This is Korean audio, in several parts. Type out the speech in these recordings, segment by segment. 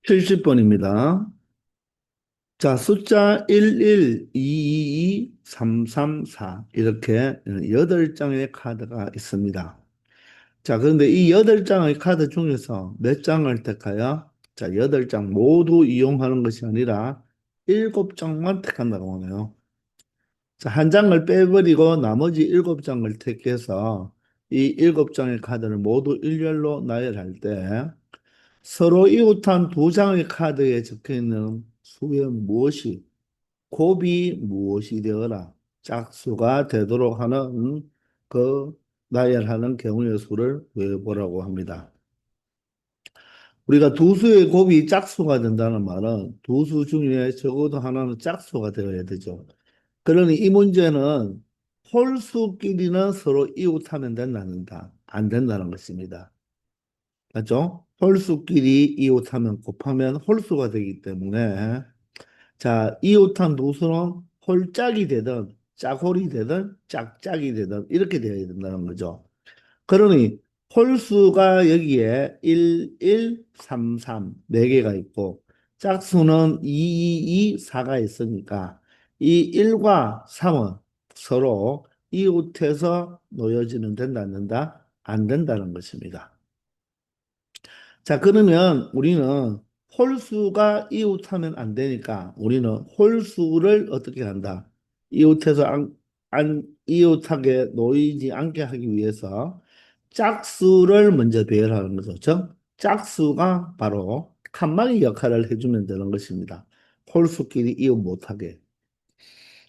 70번입니다. 자, 숫자 11, 222, 334 이렇게 8장의 카드가 있습니다. 자, 그런데 이 8장의 카드 중에서 몇 장을 택하여? 자, 8장 모두 이용하는 것이 아니라 7장만 택한다고 하네요. 자, 한 장을 빼버리고 나머지 7장을 택해서 이 7장의 카드를 모두 일렬로 나열할 때 서로 이웃한 두 장의 카드에 적혀 있는 수의 무엇이 곱이 무엇이 되어라 짝수가 되도록 하는 그 나열하는 경우의 수를 구해보라고 합니다. 우리가 두 수의 곱이 짝수가 된다는 말은 두 수 중에 적어도 하나는 짝수가 되어야 되죠. 그러니 이 문제는 홀수끼리는 서로 이웃하면 된다는다. 안 된다는 것입니다. 맞죠? 홀수끼리 이웃하면 곱하면 홀수가 되기 때문에 자, 이웃한 도수는 홀짝이 되든 짝홀이 되든 짝짝이 되든 이렇게 되어야 된다는 거죠. 그러니 홀수가 여기에 1, 1, 3, 3, 4개가 있고 짝수는 2, 2, 2, 4가 있으니까 이 1과 3은 서로 이웃해서 놓여지는 된다, 안 된다? 안 된다는 것입니다. 자, 그러면 우리는 홀수가 이웃하면 안 되니까 우리는 홀수를 어떻게 한다? 이웃해서 이웃하게 놓이지 않게 하기 위해서 짝수를 먼저 배열하는 거죠. 즉, 짝수가 바로 칸막이 역할을 해주면 되는 것입니다. 홀수끼리 이웃 못하게.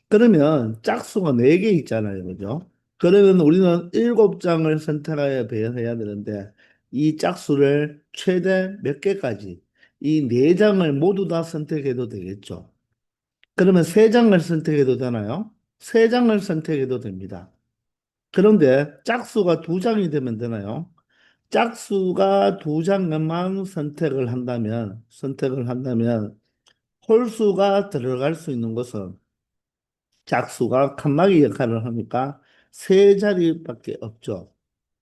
그러면 짝수가 4개 있잖아요. 그죠? 그러면 우리는 7장을 선택하여 배열해야 되는데 이 짝수를 최대 몇 개까지 이 4장을 모두 다 선택해도 되겠죠. 그러면 3장을 선택해도 되나요? 3장을 선택해도 됩니다. 그런데 짝수가 2장이 되면 되나요? 짝수가 2장만 선택을 한다면 홀수가 들어갈 수 있는 것은 짝수가 칸막이 역할을 하니까 세 자리밖에 없죠.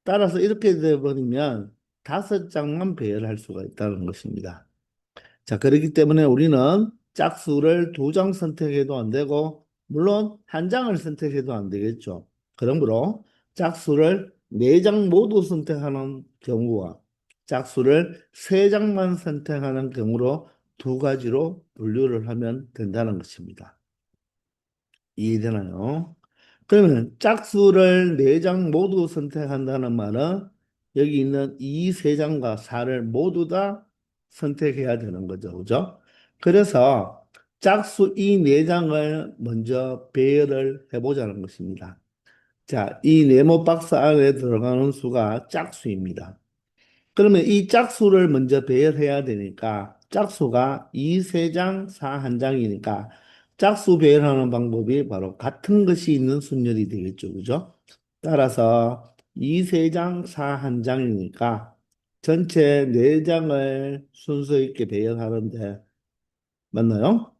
따라서 이렇게 되어버리면 5장만 배열할 수가 있다는 것입니다. 자, 그렇기 때문에 우리는 짝수를 2장 선택해도 안 되고, 물론 한 장을 선택해도 안 되겠죠. 그러므로 짝수를 4장 모두 선택하는 경우와 짝수를 3장만 선택하는 경우로 두 가지로 분류를 하면 된다는 것입니다. 이해되나요? 그러면 짝수를 4장 모두 선택한다는 말은 여기 있는 이 3장과 4를 모두 다 선택해야 되는 거죠. 그죠? 그래서 짝수 이 4장을 먼저 배열을 해보자는 것입니다. 자, 이 네모 박스 안에 들어가는 수가 짝수입니다. 그러면 이 짝수를 먼저 배열해야 되니까 짝수가 2, 3장, 4, 1장이니까 짝수 배열하는 방법이 바로 같은 것이 있는 순열이 되겠죠. 그죠? 따라서 2, 3장, 4, 1장이니까 전체 4장을 순서 있게 배열하는데 맞나요?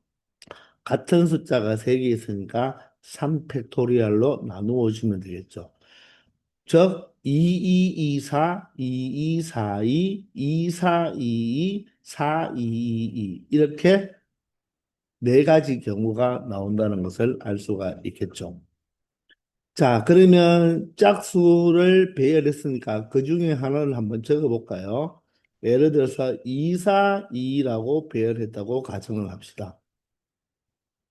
같은 숫자가 3개 있으니까 3팩토리얼로 나누어 주면 되겠죠. 즉 2224, 2242, 2422, 4222 이렇게 네 가지 경우가 나온다는 것을 알 수가 있겠죠. 자, 그러면 짝수를 배열했으니까 그 중에 하나를 한번 적어볼까요? 예를 들어서 242라고 배열했다고 가정을 합시다.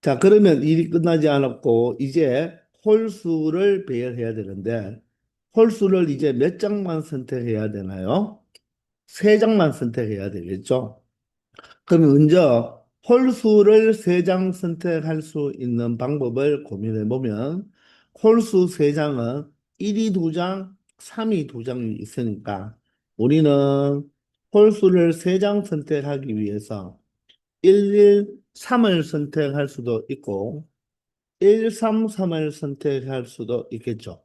자, 그러면 일이 끝나지 않았고, 이제 홀수를 배열해야 되는데, 홀수를 이제 몇 장만 선택해야 되나요? 3장만 선택해야 되겠죠? 그러면 먼저 홀수를 3장 선택할 수 있는 방법을 고민해 보면, 홀수 3장은 1이 2장, 3이 2장이 있으니까, 우리는 홀수를 3장 선택하기 위해서 113을 선택할 수도 있고 133을 선택할 수도 있겠죠.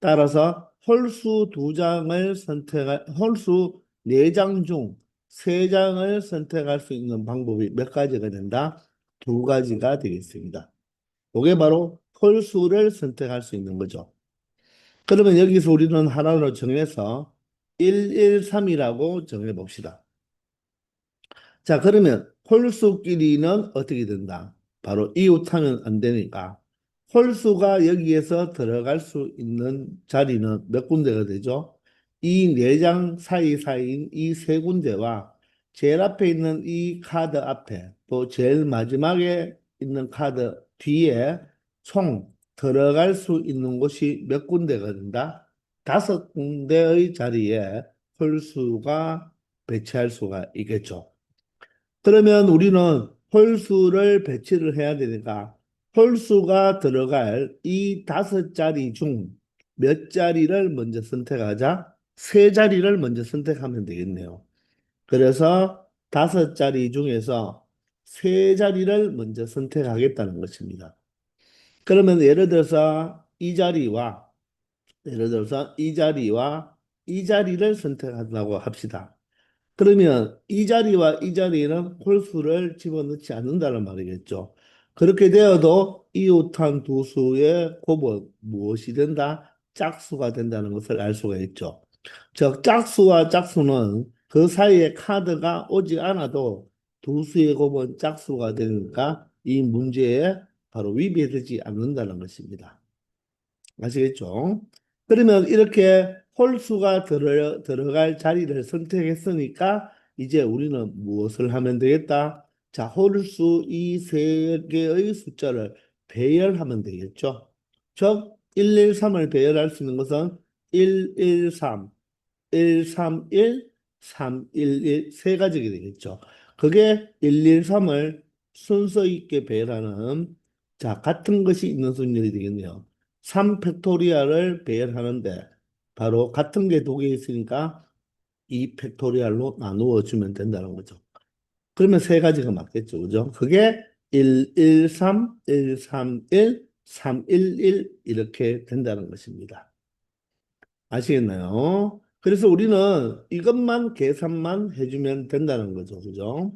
따라서 홀수 4장 중 3장을 선택할 수 있는 방법이 몇 가지가 된다? 2가지가 되겠습니다. 이게 바로 홀수를 선택할 수 있는 거죠. 그러면 여기서 우리는 하나로 정해서 113이라고 정해 봅시다. 자, 그러면 홀수끼리는 어떻게 된다? 바로 이웃하면 안 되니까 홀수가 여기에서 들어갈 수 있는 자리는 몇 군데가 되죠? 이 네 장 사이사이인 이 세 군데와 제일 앞에 있는 이 카드 앞에 또 제일 마지막에 있는 카드 뒤에 총 들어갈 수 있는 곳이 몇 군데가 된다? 다섯 군데의 자리에 홀수가 배치할 수가 있겠죠. 그러면 우리는 홀수를 배치를 해야 되니까 홀수가 들어갈 이 다섯 자리 중 몇 자리를 먼저 선택하자? 세 자리를 먼저 선택하면 되겠네요. 그래서 다섯 자리 중에서 세 자리를 먼저 선택하겠다는 것입니다. 그러면 예를 들어서 이 자리와 이 자리를 선택한다고 합시다. 그러면 이 자리와 이 자리는 홀수를 집어넣지 않는다는 말이겠죠. 그렇게 되어도 이웃한 두 수의 곱은 무엇이 된다? 짝수가 된다는 것을 알 수가 있죠. 즉, 짝수와 짝수는 그 사이에 카드가 오지 않아도 두 수의 곱은 짝수가 되니까 이 문제에 바로 위배되지 않는다는 것입니다. 아시겠죠? 그러면 이렇게 홀수가 들어갈 자리를 선택했으니까 이제 우리는 무엇을 하면 되겠다? 자, 홀수 이 세 개의 숫자를 배열하면 되겠죠. 즉, 113을 배열할 수 있는 것은 113, 131, 311 세 가지가 되겠죠. 그게 113을 순서 있게 배열하는 자, 같은 것이 있는 순열이 되겠네요. 3 팩토리얼을 배열하는데 바로 같은 게 두 개 있으니까 2 팩토리얼로 나누어 주면 된다는 거죠. 그러면 세 가지가 맞겠죠. 그죠? 그게 113, 131, 311 이렇게 된다는 것입니다. 아시겠나요? 그래서 우리는 이것만 계산만 해주면 된다는 거죠. 그죠?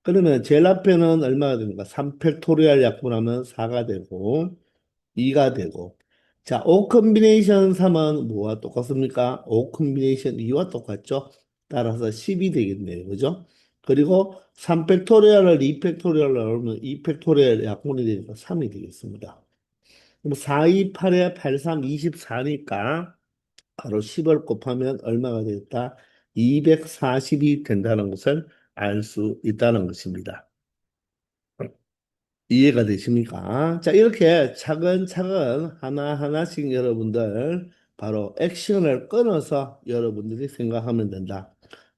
그러면 제일 앞에는 얼마가 됩니까? 3팩토리얼 약분하면 4가 되고 2가 되고 자, 5 컨비네이션 3은 뭐와 똑같습니까? 5 컨비네이션 2와 똑같죠? 따라서 10이 되겠네요. 그죠? 그리고 3팩토리얼을 2팩토리얼로 나누면 2팩토리얼 약분이 되니까 3이 되겠습니다. 그럼 4, 2, 8에 8, 3, 24니까 바로 10을 곱하면 얼마가 되겠다? 240이 된다는 것을 알 수 있다는 것입니다. 이해가 되십니까? 자, 이렇게 차근차근 하나하나씩 여러분들 바로 액션을 끊어서 여러분들이 생각하면 된다.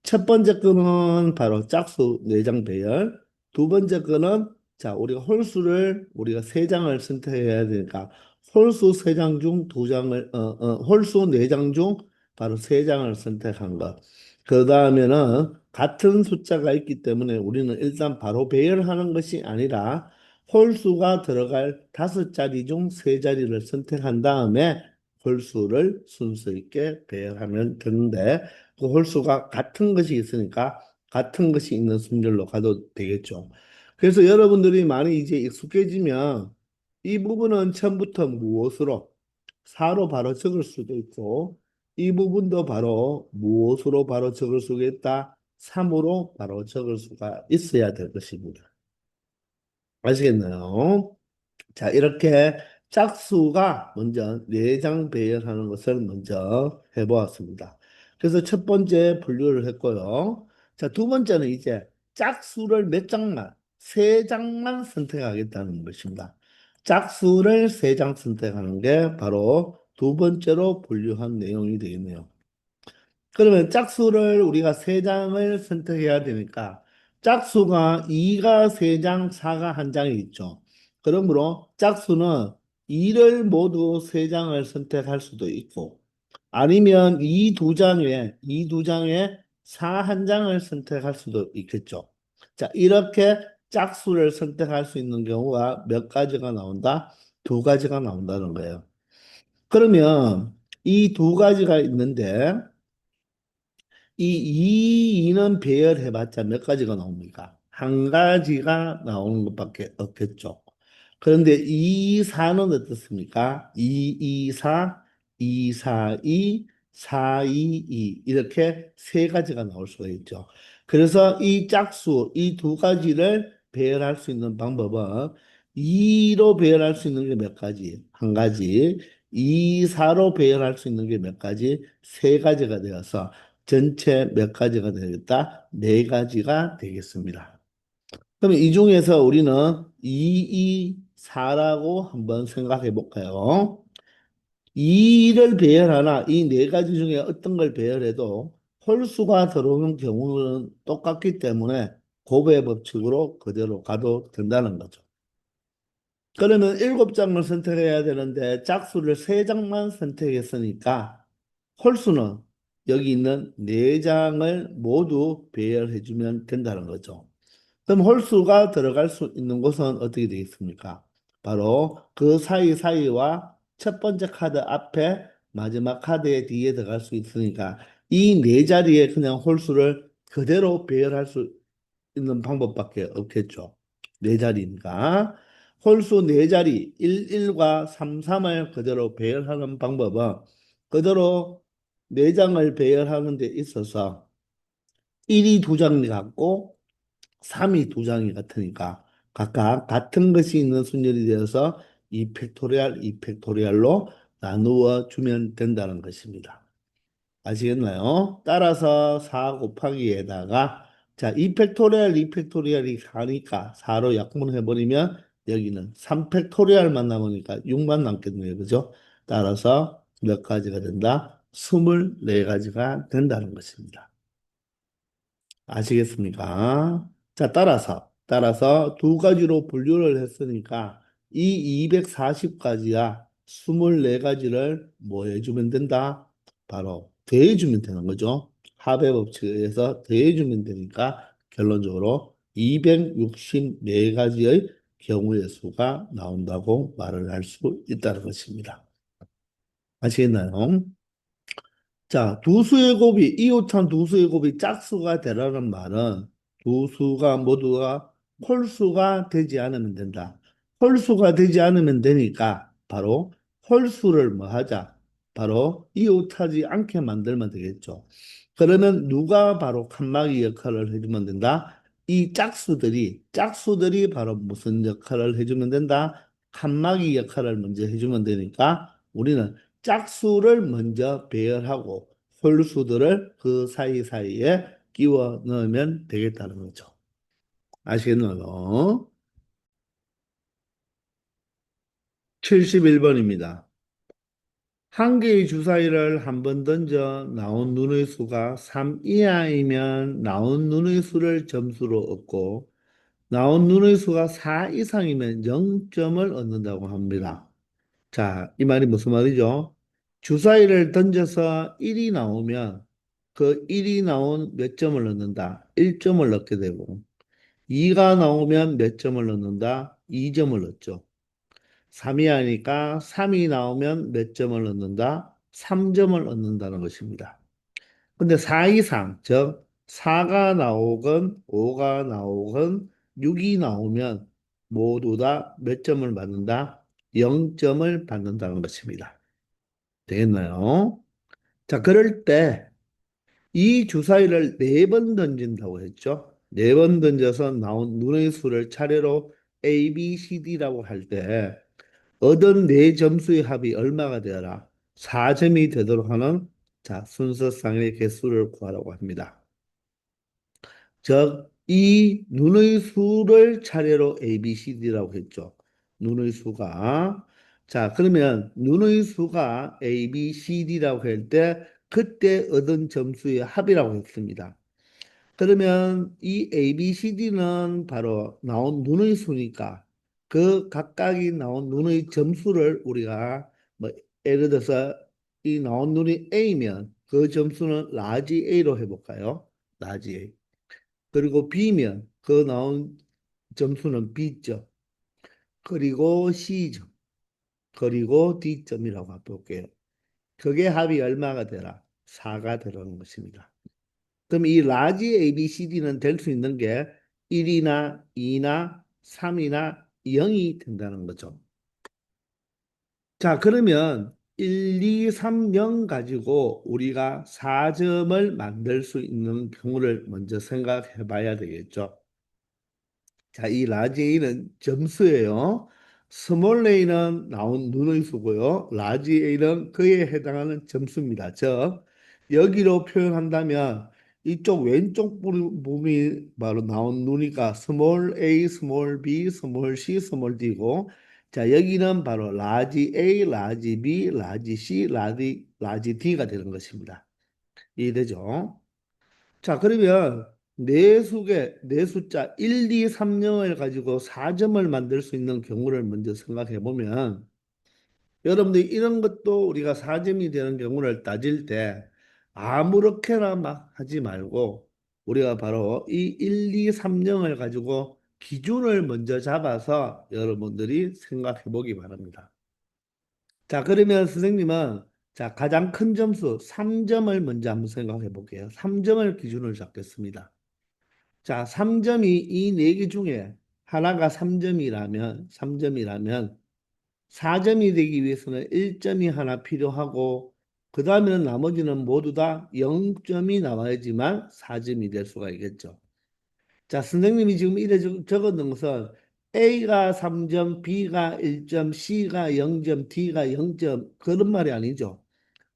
첫 번째 거는 바로 짝수 4장 배열. 두 번째 거는 자, 우리가 홀수를 우리가 3장을 선택해야 되니까 홀수 3장 중 2장을 홀수 4장 중 바로 3장을 선택한 것. 그 다음에는 같은 숫자가 있기 때문에 우리는 일단 바로 배열하는 것이 아니라 홀수가 들어갈 다섯 자리 중 세 자리를 선택한 다음에 홀수를 순서 있게 배열하면 되는데 그 홀수가 같은 것이 있으니까 같은 것이 있는 순열로 가도 되겠죠. 그래서 여러분들이 많이 이제 익숙해지면 이 부분은 처음부터 무엇으로 4로 바로 적을 수도 있고 이 부분도 바로 무엇으로 바로 적을 수가 있다? 3으로 바로 적을 수가 있어야 될 것입니다. 아시겠나요? 자, 이렇게 짝수가 먼저 내장 배열하는 것을 먼저 해보았습니다. 그래서 첫 번째 분류를 했고요. 자, 두 번째는 이제 짝수를 몇 장만, 세 장만 선택하겠다는 것입니다. 짝수를 세 장 선택하는 게 바로 두 번째로 분류한 내용이 되겠네요. 그러면 짝수를 우리가 세장을 선택해야 되니까 짝수가 2가 세장 4가 한장이 있죠. 그러므로 짝수는 2를 모두 세장을 선택할 수도 있고 아니면 이 두 장에 4 한 장을 선택할 수도 있겠죠. 자, 이렇게 짝수를 선택할 수 있는 경우가 몇 가지가 나온다? 두 가지가 나온다는 거예요. 그러면 이 두 가지가 있는데 이 2는 배열해봤자 몇 가지가 나옵니까? 한 가지가 나오는 것밖에 없겠죠. 그런데 2, 4는 어떻습니까? 2, 2, 4, 2, 4, 2, 4, 2, 2 이렇게 세 가지가 나올 수가 있죠. 그래서 이 짝수, 이 두 가지를 배열할 수 있는 방법은 2로 배열할 수 있는 게 몇 가지? 한 가지. 2, 4로 배열할 수 있는 게 몇 가지? 세 가지가 되어서 전체 몇 가지가 되겠다? 네 가지가 되겠습니다. 그럼 이 중에서 우리는 2, 2, 4라고 한번 생각해 볼까요? 2를 배열하나 이 네 가지 중에 어떤 걸 배열해도 홀수가 들어오는 경우는 똑같기 때문에 곱의 법칙으로 그대로 가도 된다는 거죠. 그러면 7장을 선택해야 되는데 짝수를 3장만 선택했으니까 홀수는 여기 있는 4장을 모두 배열해주면 된다는 거죠. 그럼 홀수가 들어갈 수 있는 곳은 어떻게 되겠습니까? 바로 그 사이사이와 첫 번째 카드 앞에 마지막 카드의 뒤에 들어갈 수 있으니까 이 네 자리에 그냥 홀수를 그대로 배열할 수 있는 방법밖에 없겠죠. 네 자리니까. 홀수 네 자리 1, 1과 3, 3을 그대로 배열하는 방법은 그대로 네 장을 배열하는 데 있어서 1이 두 장이 같고 3이 두 장이 같으니까 각각 같은 것이 있는 순열이 되어서 2 팩토리얼, 2 팩토리얼로 나누어 주면 된다는 것입니다. 아시겠나요? 따라서 4 곱하기에다가 자, 2 팩토리얼, 2 팩토리얼이 4니까 4로 약분해버리면 여기는 3 팩토리얼만 남으니까 6만 남겠네요. 그죠? 따라서 몇 가지가 된다? 24가지가 된다는 것입니다. 아시겠습니까? 자, 따라서 두 가지로 분류를 했으니까 이 240가지야 24가지를 뭐 해주면 된다? 바로 더해주면 되는 거죠. 합의 법칙에 의해서 더해주면 되니까 결론적으로 264가지의 경우의 수가 나온다고 말을 할 수 있다는 것입니다. 아시겠나요? 자, 두 수의 곱이, 이웃한 두 수의 곱이 짝수가 되라는 말은 두 수가 모두가 홀수가 되지 않으면 된다. 홀수가 되지 않으면 되니까 바로 홀수를 뭐 하자? 바로 이웃하지 않게 만들면 되겠죠. 그러면 누가 바로 칸막이 역할을 해주면 된다? 이 짝수들이 바로 무슨 역할을 해주면 된다? 칸막이 역할을 먼저 해주면 되니까 우리는 짝수를 먼저 배열하고 홀수들을 그 사이사이에 끼워 넣으면 되겠다는 거죠. 아시겠나요? 71번입니다. 한 개의 주사위를 한 번 던져 나온 눈의 수가 3 이하이면 나온 눈의 수를 점수로 얻고 나온 눈의 수가 4 이상이면 0점을 얻는다고 합니다. 자, 이 말이 무슨 말이죠? 주사위를 던져서 1이 나오면 그 1이 나온 몇 점을 얻는다? 1점을 얻게 되고 2가 나오면 몇 점을 얻는다? 2점을 얻죠. 3이 하니까 3이 나오면 몇 점을 얻는다? 3점을 얻는다는 것입니다. 근데 4 이상, 즉 4가 나오건 5가 나오건 6이 나오면 모두 다 몇 점을 받는다? 0점을 받는다는 것입니다. 되겠나요? 자, 그럴 때 이 주사위를 4번 던진다고 했죠. 4번 던져서 나온 눈의 수를 차례로 A, B, C, D라고 할 때 얻은 네 점수의 합이 얼마가 되어라? 4점이 되도록 하는 자, 순서상의 개수를 구하라고 합니다. 즉, 이 눈의 수를 차례로 A, B, C, D라고 했죠. 눈의 수가. 자, 그러면 눈의 수가 A, B, C, D라고 할 때 그때 얻은 점수의 합이라고 했습니다. 그러면 이 A, B, C, D는 바로 나온 눈의 수니까 그 각각이 나온 눈의 점수를 우리가 뭐 예를 들어서 이 나온 눈이 A면 그 점수는 라지 A로 해볼까요? 라지 A. 그리고 B면 그 나온 점수는 B점. 그리고 C점. 그리고 D점이라고 해볼게요. 그게 합이 얼마가 되라? 4가 되라는 것입니다. 그럼 이 라지 ABCD는 될 수 있는 게 1이나 2나 3이나 0이 된다는 거죠. 자, 그러면 1, 2, 3명 가지고 우리가 4점을 만들 수 있는 경우를 먼저 생각해 봐야 되겠죠. 자, 이 라지 A는 점수예요. 스몰 a는 나온 눈의 수고요. 라지 A는 그에 해당하는 점수입니다. 즉, 여기로 표현한다면 이쪽 왼쪽 부분이 바로 나온 눈이니까 스몰 a, 스몰 b, 스몰 c, 스몰 d고 자, 여기는 바로 라지 A, 라지 B, 라지 C, 라지 D가 되는 것입니다. 이해되죠? 자, 그러면 내 숫자 1, 2, 3, 0을 가지고 4점을 만들 수 있는 경우를 먼저 생각해 보면 여러분들 이런 것도 우리가 4점이 되는 경우를 따질 때 아무렇게나 막 하지 말고 우리가 바로 이 1, 2, 3, 0을 가지고 기준을 먼저 잡아서 여러분들이 생각해 보기 바랍니다. 자, 그러면 선생님은 자, 가장 큰 점수 3점을 먼저 한번 생각해 볼게요. 3점을 기준으로 잡겠습니다. 자, 3점이 이 네 개 중에 하나가 3점이라면 4점이 되기 위해서는 1점이 하나 필요하고 그 다음에는 나머지는 모두 다 0점이 나와야지만 4점이 될 수가 있겠죠. 자, 선생님이 지금 이래 적어놓은 것은 A가 3점, B가 1점, C가 0점, D가 0점 그런 말이 아니죠.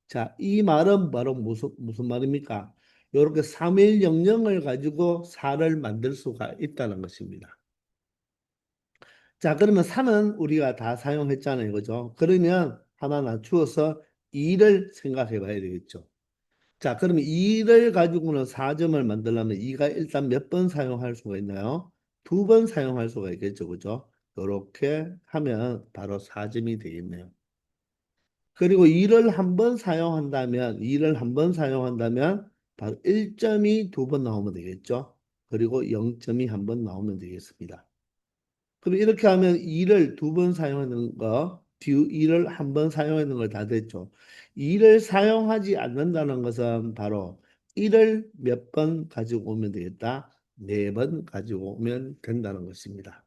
자, 이 말은 바로 무슨 말입니까? 이렇게 3,1,0,0을 가지고 4를 만들 수가 있다는 것입니다. 자, 그러면 3은 우리가 다 사용했잖아요. 그죠? 그러면 하나 낮추어서 2를 생각해 봐야 되겠죠. 자, 그러면 2를 가지고는 4점을 만들려면 2가 일단 몇 번 사용할 수가 있나요? 2번 사용할 수가 있겠죠. 그죠? 이렇게 하면 바로 4점이 되겠네요. 그리고 2를 한 번 사용한다면, 2를 한 번 사용한다면 바로 1점이 두 번 나오면 되겠죠. 그리고 0점이 한 번 나오면 되겠습니다. 그럼 이렇게 하면 2를 두 번 사용하는 거, 2를 한 번 사용하는 걸 다 됐죠. 2를 사용하지 않는다는 것은 바로 1을 몇 번 가지고 오면 되겠다. 4번 가지고 오면 된다는 것입니다.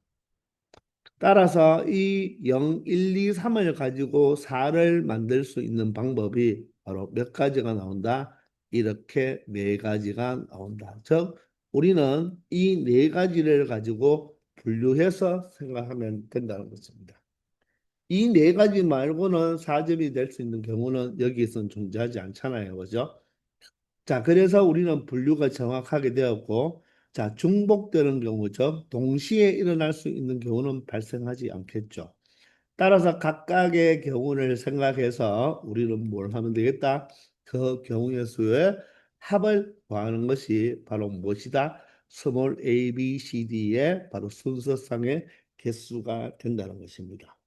따라서 이 0, 1, 2, 3을 가지고 4를 만들 수 있는 방법이 바로 몇 가지가 나온다? 이렇게 네 가지가 나온다. 즉, 우리는 이 네 가지를 가지고 분류해서 생각하면 된다는 것입니다. 이 네 가지 말고는 4점이 될 수 있는 경우는 여기에서는 존재하지 않잖아요. 그죠? 자, 그래서 우리는 분류가 정확하게 되었고, 자, 중복되는 경우죠. 동시에 일어날 수 있는 경우는 발생하지 않겠죠. 따라서 각각의 경우를 생각해서 우리는 뭘 하면 되겠다? 그 경우의 수의 합을 구하는 것이 바로 무엇이다? 스몰 a, b, c, d의 바로 순서상의 개수가 된다는 것입니다.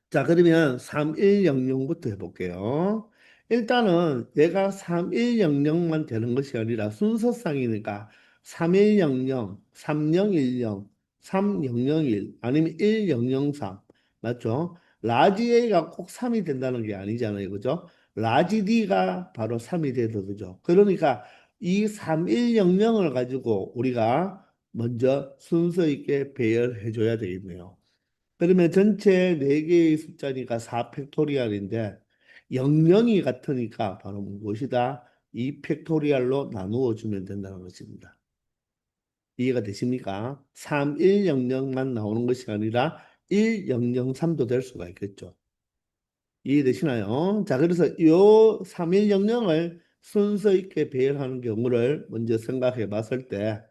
자, 그러면 3100부터 해볼게요. 일단은 얘가 3100만 되는 것이 아니라 순서상이니까 3100, 3010, 3001 아니면 1003 맞죠? 라지 A가 꼭 3이 된다는 게 아니잖아요. 그죠? 라지 D가 바로 3이 되도 그죠? 그러니까 이 3100을 가지고 우리가 먼저 순서 있게 배열해 줘야 되겠네요. 그러면 전체 4개의 숫자니까 4 팩토리얼인데 00이 같으니까 바로 무엇이다? 2 팩토리얼로 나누어 주면 된다는 것입니다. 이해가 되십니까? 3100만 나오는 것이 아니라 1003도 될 수가 있겠죠. 이해되시나요? 자, 그래서 이 3100을 순서 있게 배열하는 경우를 먼저 생각해 봤을 때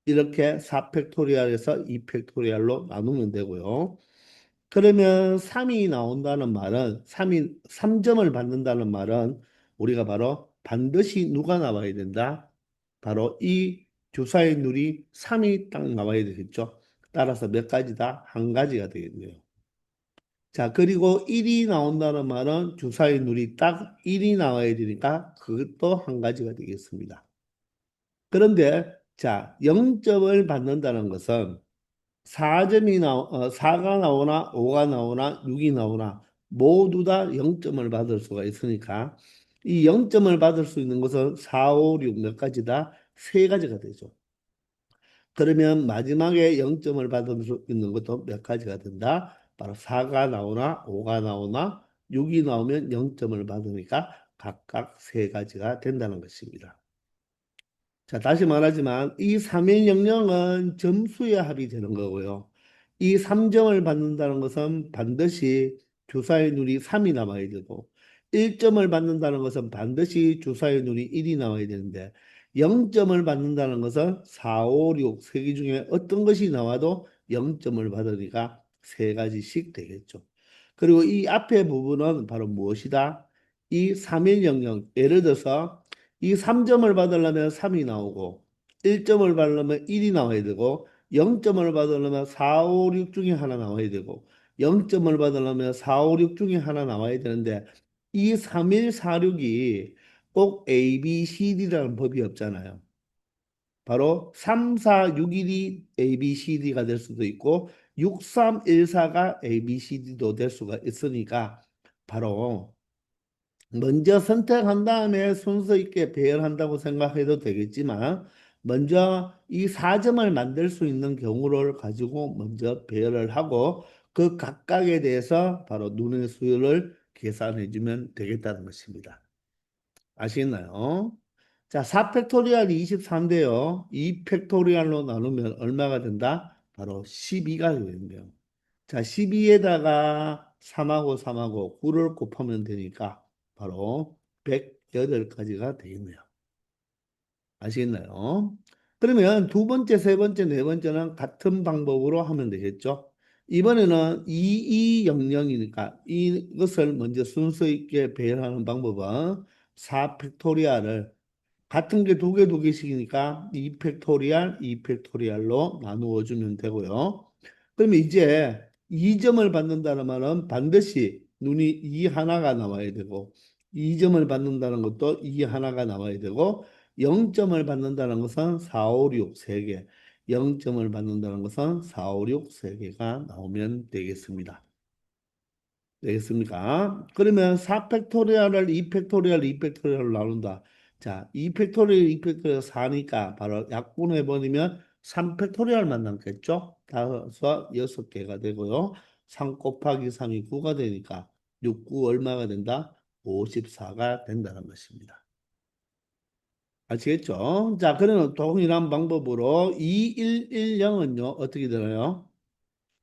이렇게 4 팩토리얼에서 2 팩토리얼로 나누면 되고요. 그러면 3이 나온다는 말은 3점을 받는다는 말은 우리가 바로 반드시 누가 나와야 된다? 바로 이 주사의 률이 3이 딱 나와야 되겠죠. 따라서 몇 가지다? 한 가지가 되겠네요. 자, 그리고 1이 나온다는 말은 주사의 률이 딱 1이 나와야 되니까 그것도 한 가지가 되겠습니다. 그런데 자, 0점을 받는다는 것은 4가 나오나 5가 나오나 6이 나오나 모두 다 0점을 받을 수가 있으니까 이 0점을 받을 수 있는 것은 4, 5, 6 몇 가지다? 세 가지가 되죠. 그러면 마지막에 0점을 받을 수 있는 것도 몇 가지가 된다? 바로 4가 나오나 5가 나오나 6이 나오면 0점을 받으니까 각각 세 가지가 된다는 것입니다. 자, 다시 말하지만 이 3의 영역은 점수의 합이 되는 거고요. 이 3점을 받는다는 것은 반드시 주사의 눈이 3이 나와야 되고 1점을 받는다는 것은 반드시 주사의 눈이 1이 나와야 되는데 0점을 받는다는 것은 4, 5, 6, 세 개 중에 어떤 것이 나와도 0점을 받으니까 세 가지씩 되겠죠. 그리고 이 앞에 부분은 바로 무엇이다? 이 3의 영역, 예를 들어서 이 3점을 받으려면 3이 나오고 1점을 받으려면 1이 나와야 되고 0점을 받으려면 4, 5, 6 중에 하나 나와야 되고 0점을 받으려면 4, 5, 6 중에 하나 나와야 되는데 이 3일 4, 6이 꼭 A, B, C, D라는 법이 없잖아요. 바로 3, 4, 6일이 A, B, C, D가 될 수도 있고 6, 3, 1, 4가 A, B, C, D도 될 수가 있으니까 바로 먼저 선택한 다음에 순서 있게 배열한다고 생각해도 되겠지만 먼저 이 4점을 만들 수 있는 경우를 가지고 먼저 배열을 하고 그 각각에 대해서 바로 눈의 수를 계산해 주면 되겠다는 것입니다. 아시겠나요? 자, 4팩토리얼이 23인데요. 2팩토리얼로 나누면 얼마가 된다? 바로 12가 되는데요. 자, 12에다가 3하고 3하고 9를 곱하면 되니까 바로 108가지가 되겠네요. 아시겠나요? 그러면 두 번째, 세 번째, 네 번째는 같은 방법으로 하면 되겠죠. 이번에는 2200이니까 이것을 먼저 순서 있게 배열하는 방법은 4팩토리얼을 같은 게 두 개씩이니까 2팩토리얼, 2팩토리얼로 나누어 주면 되고요. 그러면 이제 2점을 받는다는 말은 반드시 눈이 2 하나가 나와야 되고 2점을 받는다는 것도 2 하나가 나와야 되고 0점을 받는다는 것은 4, 5, 6, 3개 0점을 받는다는 것은 4, 5, 6, 3개가 나오면 되겠습니다. 되겠습니까? 그러면 4팩토리얼을 2팩토리얼, 2팩토리얼로 나눈다. 자, 2팩토리얼, 2팩토리얼 4니까 바로 약분해버리면 3팩토리얼만 남겠죠? 다섯, 6개가 되고요. 3 곱하기 3이 9가 되니까 6, 9 얼마가 된다? 54가 된다는 것입니다. 아시겠죠? 자, 그러면 동일한 방법으로 2110은요, 어떻게 되나요?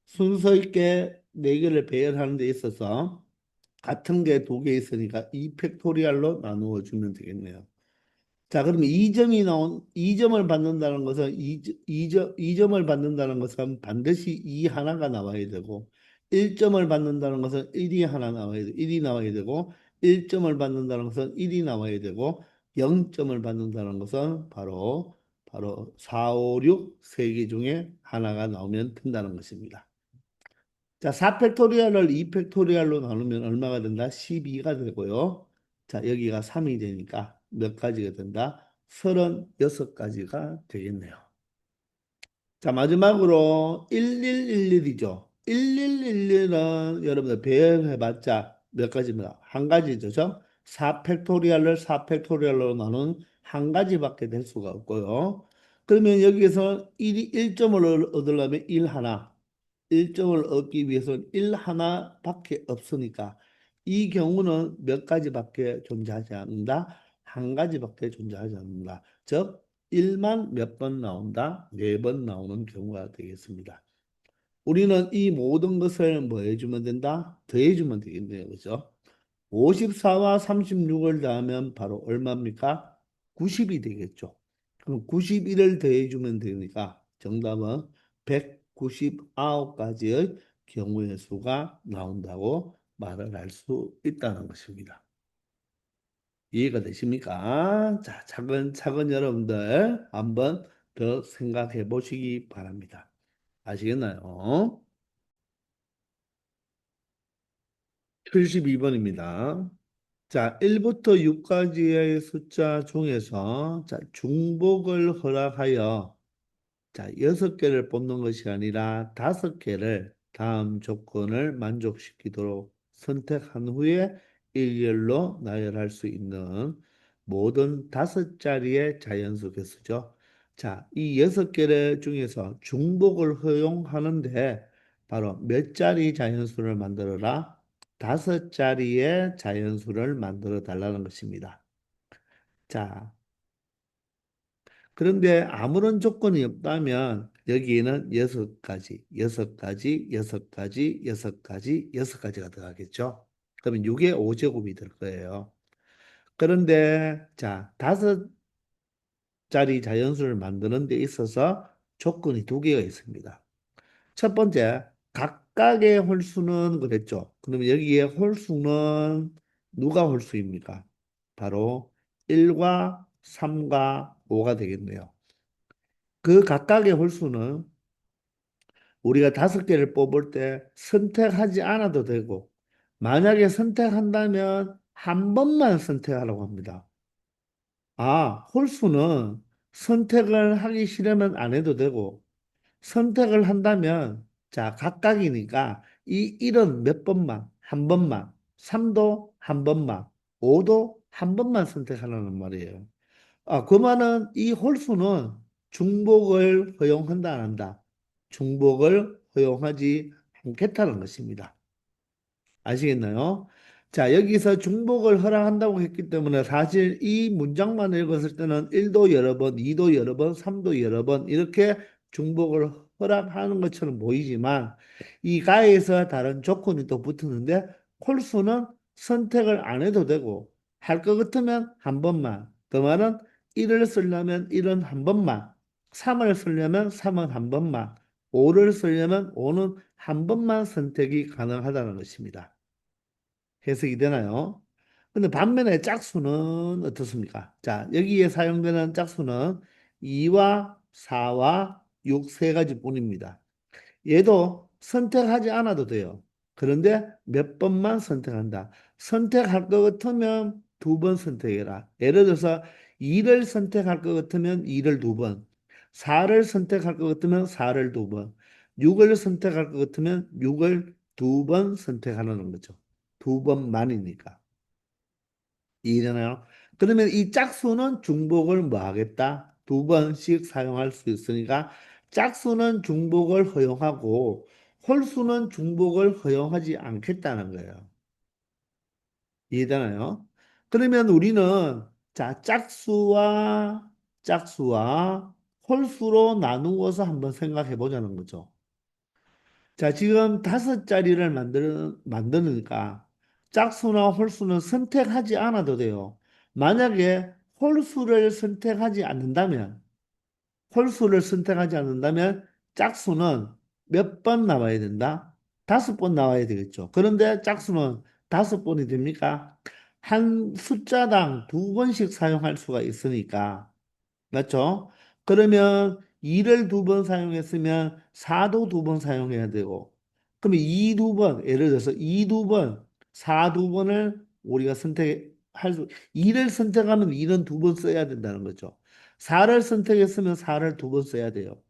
순서 있게 4개를 배열하는 데 있어서 같은 게 두 개 있으니까 이 팩토리얼로 나누어 주면 되겠네요. 자, 그러면 2점을 받는다는 것은 이점을 받는다는 것은 반드시 2 하나가 나와야 되고 1점을 받는다는 것은 1이 하나 나와야 돼. 1이 나와야 되고 1점을 받는다는 것은 1이 나와야 되고 0점을 받는다는 것은 바로 4, 5, 6 세 개 중에 하나가 나오면 된다는 것입니다. 자, 4팩토리얼을 2팩토리얼로 나누면 얼마가 된다? 12가 되고요. 자, 여기가 3이 되니까 몇 가지가 된다? 36가지가 되겠네요. 자, 마지막으로 1111이죠. 1111은 여러분들 배열해봤자 몇 가지입니다. 한 가지죠. 4팩토리얼을 4팩토리얼로 나눈 한 가지밖에 될 수가 없고요. 그러면 여기에서 1점을 얻으려면 1 하나, 1점을 얻기 위해서는 1 하나밖에 없으니까 이 경우는 몇 가지밖에 존재하지 않는다. 한 가지밖에 존재하지 않는다. 즉 1만 몇 번 나온다? 4번 나오는 경우가 되겠습니다. 우리는 이 모든 것을 뭐 해주면 된다? 더해주면 되겠네요. 그죠? 54와 36을 더하면 바로 얼마입니까? 90이 되겠죠. 그럼 91을 더해주면 되니까 정답은 199가지의 경우의 수가 나온다고 말을 할 수 있다는 것입니다. 이해가 되십니까? 자, 차근차근 여러분들 한번 더 생각해 보시기 바랍니다. 아시겠나요? 72번입니다. 자, 1부터 6까지의 숫자 중에서 자, 중복을 허락하여 자, 6개를 뽑는 것이 아니라 5개를 다음 조건을 만족시키도록 선택한 후에 일렬로 나열할 수 있는 모든 5자리의 자연수 개수죠. 자, 이 6개를 중에서 중복을 허용하는데 바로 몇 자리 자연수를 만들어라? 다섯 자리의 자연수를 만들어 달라는 것입니다. 자, 그런데 아무런 조건이 없다면 여기에는 여섯 가지, 여섯 가지, 여섯 가지, 여섯 가지, 여섯 가지가 들어가겠죠. 그러면 6의 5제곱이 될 거예요. 그런데 자, 다섯 자리 자연수를 만드는 데 있어서 조건이 두 개가 있습니다. 첫 번째, 각각의 홀수는 그랬죠. 그러면 여기에 홀수는 누가 홀수입니까? 바로 1과 3과 5가 되겠네요. 그 각각의 홀수는 우리가 다섯 개를 뽑을 때 선택하지 않아도 되고, 만약에 선택한다면 한 번만 선택하라고 합니다. 아, 홀수는 선택을 하기 싫으면 안 해도 되고, 선택을 한다면, 자, 각각이니까 이 1은 몇 번만, 한 번만, 3도 한 번만, 5도 한 번만 선택하라는 말이에요. 아, 그 말은 이 홀수는 중복을 허용한다, 안 한다? 중복을 허용하지 않겠다는 것입니다. 아시겠나요? 자, 여기서 중복을 허락한다고 했기 때문에 사실 이 문장만 읽었을 때는 1도 여러 번, 2도 여러 번, 3도 여러 번 이렇게 중복을 허락하는 것처럼 보이지만 이 가에서 다른 조건이 또 붙었는데 홀수는 선택을 안 해도 되고 할 것 같으면 한 번만. 그 말은 1을 쓰려면 1은 한 번만, 3을 쓰려면 3은 한 번만, 5를 쓰려면 5는 한 번만 선택이 가능하다는 것입니다. 해석이 되나요? 근데 반면에 짝수는 어떻습니까? 자, 여기에 사용되는 짝수는 2와 4와 6 세 가지뿐입니다. 얘도 선택하지 않아도 돼요. 그런데 몇 번만 선택한다. 선택할 것 같으면 두 번 선택해라. 예를 들어서 2를 선택할 것 같으면 2를 두 번, 4를 선택할 것 같으면 4를 두 번, 6을 선택할 것 같으면 6을 두 번 선택하는 거죠. 두 번만이니까. 이해되나요? 그러면 이 짝수는 중복을 뭐 하겠다? 두 번씩 사용할 수 있으니까 짝수는 중복을 허용하고 홀수는 중복을 허용하지 않겠다는 거예요. 이해되나요? 그러면 우리는 자, 짝수와 홀수로 나누어서 한번 생각해 보자는 거죠. 자, 지금 다섯 자리를 만드니까 짝수나 홀수는 선택하지 않아도 돼요. 만약에 홀수를 선택하지 않는다면, 홀수를 선택하지 않는다면 짝수는 몇 번 나와야 된다? 다섯 번 나와야 되겠죠. 그런데 짝수는 다섯 번이 됩니까? 한 숫자당 두 번씩 사용할 수가 있으니까 맞죠? 그러면 2를 두 번 사용했으면 4도 두 번 사용해야 되고, 그러면 2 두 번, 예를 들어서 2 두 번, 4 두 번을 우리가 선택할 수, 2를 선택하면 2는 두 번 써야 된다는 거죠. 4를 선택했으면 4를 두 번 써야 돼요.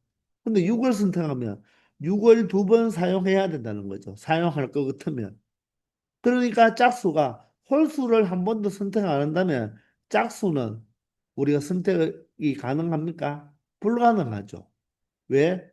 근데 6을 선택하면 6을 두 번 사용해야 된다는 거죠. 사용할 것 같으면. 그러니까 짝수가 홀수를 한 번도 선택 안 한다면 짝수는 우리가 선택이 가능합니까? 불가능하죠. 왜?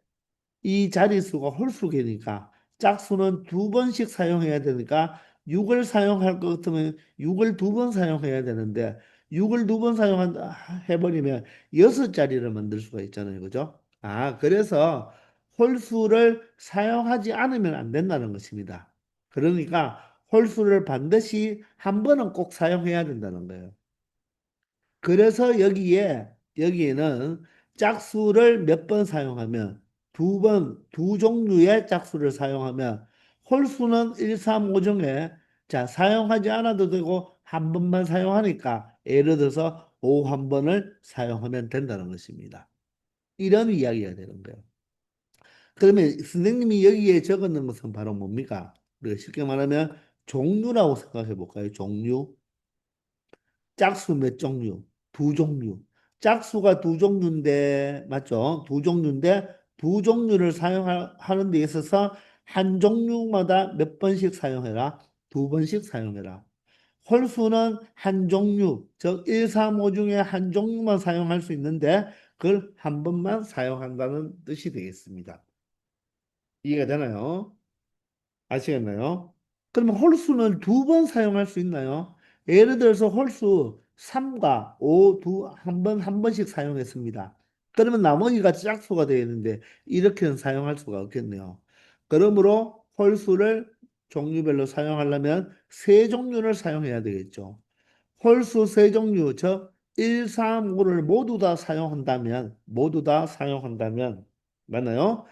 이 자릿수가 홀수계니까 짝수는 두 번씩 사용해야 되니까 6을 사용할 것 같으면 6을 두 번 사용해야 되는데 6을 두 번 사용한다 해버리면 여섯 자리를 만들 수가 있잖아요. 그죠? 아, 그래서 홀수를 사용하지 않으면 안 된다는 것입니다. 그러니까 홀수를 반드시 한 번은 꼭 사용해야 된다는 거예요. 그래서 여기에는 짝수를 몇 번 사용하면 두 번, 두 종류의 짝수를 사용하면 홀수는 1, 3, 5 중에 자, 사용하지 않아도 되고 한 번만 사용하니까 예를 들어서 5 한 번을 사용하면 된다는 것입니다. 이런 이야기가 되는 거예요. 그러면 선생님이 여기에 적어 놓은 것은 바로 뭡니까? 우리가 쉽게 말하면 종류라고 생각해 볼까요? 종류. 짝수 몇 종류? 두 종류. 짝수가 두 종류인데, 맞죠? 두 종류인데, 두 종류를 사용하는 데 있어서 한 종류마다 몇 번씩 사용해라? 두 번씩 사용해라. 홀수는 한 종류, 즉 1, 3, 5 중에 한 종류만 사용할 수 있는데, 그걸 한 번만 사용한다는 뜻이 되겠습니다. 이해가 되나요? 아시겠나요? 그러면 홀수는 두 번 사용할 수 있나요? 예를 들어서 홀수 3과 5 한 번씩 사용했습니다. 그러면 나머지가 짝수가 되어 있는데 이렇게는 사용할 수가 없겠네요. 그러므로 홀수를 종류별로 사용하려면 세 종류를 사용해야 되겠죠. 홀수 세 종류, 즉 1, 3, 5를 모두 다 사용한다면 맞나요?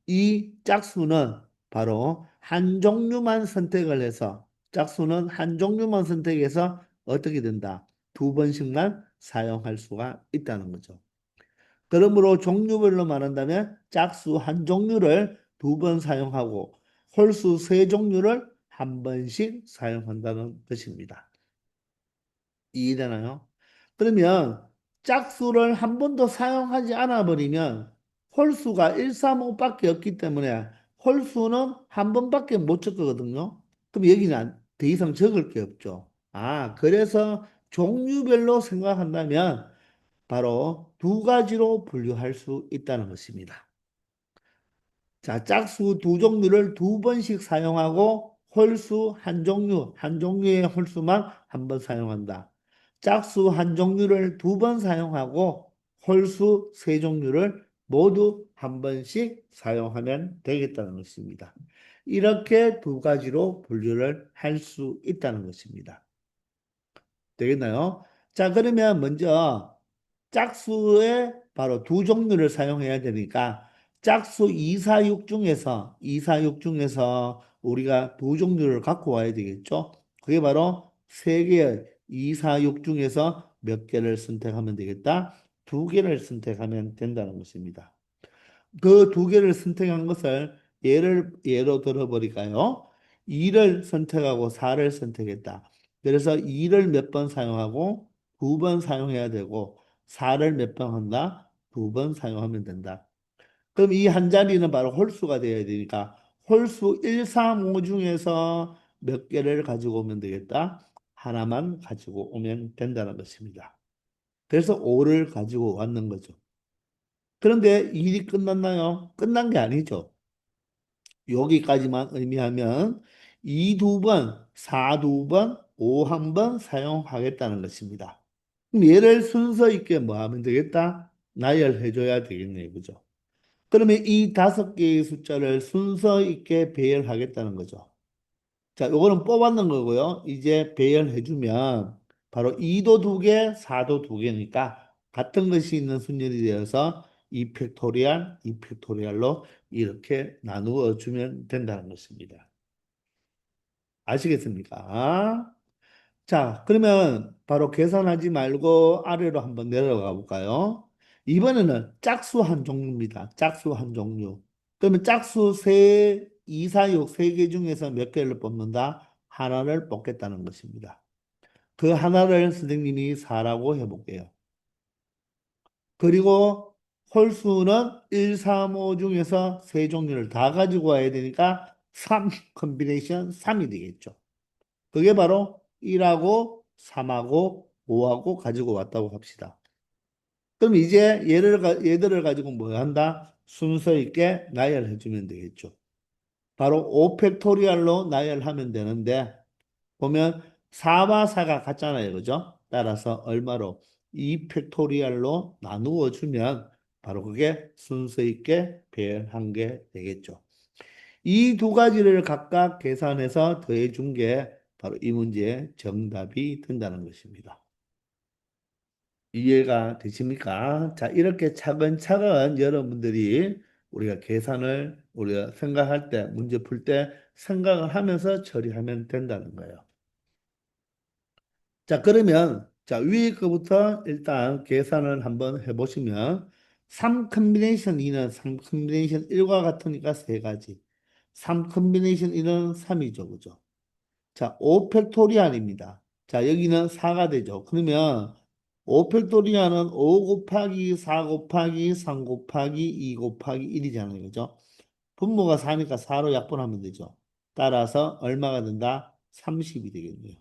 이 짝수는 바로 한 종류만 선택을 해서 짝수는 한 종류만 선택해서 어떻게 된다? 두 번씩만 사용할 수가 있다는 거죠. 그러므로 종류별로 말한다면 짝수 한 종류를 두 번 사용하고 홀수 세 종류를 한 번씩 사용한다는 뜻입니다. 이해되나요? 그러면 짝수를 한 번도 사용하지 않아 버리면 홀수가 135밖에 없기 때문에 홀수는 한 번밖에 못 적거든요. 그럼 여기는 더 이상 적을 게 없죠. 아, 그래서 종류별로 생각한다면 바로 두 가지로 분류할 수 있다는 것입니다. 자, 짝수 두 종류를 두 번씩 사용하고 홀수 한 종류의 홀수만 한 번 사용한다. 짝수 한 종류를 두 번 사용하고 홀수 세 종류를 모두 한 번씩 사용하면 되겠다는 것입니다. 이렇게 두 가지로 분류를 할 수 있다는 것입니다. 되겠나요? 자, 그러면 먼저 짝수의 바로 두 종류를 사용해야 되니까 짝수 246 중에서 우리가 두 종류를 갖고 와야 되겠죠? 그게 바로 세 개의 246 중에서 몇 개를 선택하면 되겠다? 두 개를 선택하면 된다는 것입니다. 그 두 개를 선택한 것을 예로 들어버릴까요? 2를 선택하고 4를 선택했다. 그래서 2를 몇 번 사용하고 두 번 사용해야 되고 4를 몇 번 한다? 두 번 사용하면 된다. 그럼 이 한 자리는 바로 홀수가 되어야 되니까 홀수 1, 3, 5 중에서 몇 개를 가지고 오면 되겠다? 하나만 가지고 오면 된다는 것입니다. 그래서 5를 가지고 왔는 거죠. 그런데 일이 끝났나요? 끝난 게 아니죠. 여기까지만 의미하면 2 두 번, 4 두 번, 5 한 번 사용하겠다는 것입니다. 그럼 얘를 순서 있게 뭐 하면 되겠다? 나열해 줘야 되겠네요. 그죠? 그러면 이 다섯 개의 숫자를 순서 있게 배열하겠다는 거죠. 자, 요거는 뽑았는 거고요. 이제 배열해주면 바로 2도 두 개, 4도 두 개니까 같은 것이 있는 순열이 되어서 2 팩토리얼, 2 팩토리얼로 이렇게 나누어 주면 된다는 것입니다. 아시겠습니까? 자, 그러면 바로 계산하지 말고 아래로 한번 내려가 볼까요? 이번에는 짝수 한 종류입니다. 짝수 한 종류. 그러면 짝수 2, 4, 6, 세 개 중에서 몇 개를 뽑는다? 하나를 뽑겠다는 것입니다. 그 하나를 선생님이 4라고 해볼게요. 그리고 홀수는 1, 3, 5 중에서 세 종류를 다 가지고 와야 되니까 3 컨비네이션 3이 되겠죠. 그게 바로 1하고 3하고 5하고 가지고 왔다고 합시다. 그럼 이제 얘들을 가지고 뭐 한다? 순서 있게 나열해 주면 되겠죠. 바로 5 팩토리얼로 나열하면 되는데 보면 4와 4가 같잖아요. 그죠? 따라서 얼마로 2 팩토리얼로 나누어 주면 바로 그게 순서 있게 배열한 게 되겠죠. 이 두 가지를 각각 계산해서 더해 준 게 바로 이 문제의 정답이 된다는 것입니다. 이해가 되십니까? 자, 이렇게 차근차근 여러분들이 우리가 생각할 때, 문제 풀 때 생각을 하면서 처리하면 된다는 거예요. 자, 그러면 자, 위에 거부터 일단 계산을 한번 해보시면 3 컨비네이션 2는 3 컨비네이션 1과 같으니까 세 가지. 3 컨비네이션 1은 3이죠. 그죠? 자, 5 팩토리얼입니다. 자, 여기는 4가 되죠. 그러면 5 팩토리얼은 5 곱하기 4 곱하기 3 곱하기 2 곱하기 1이잖아요. 그죠? 분모가 4니까 4로 약분하면 되죠. 따라서 얼마가 된다? 30이 되겠네요.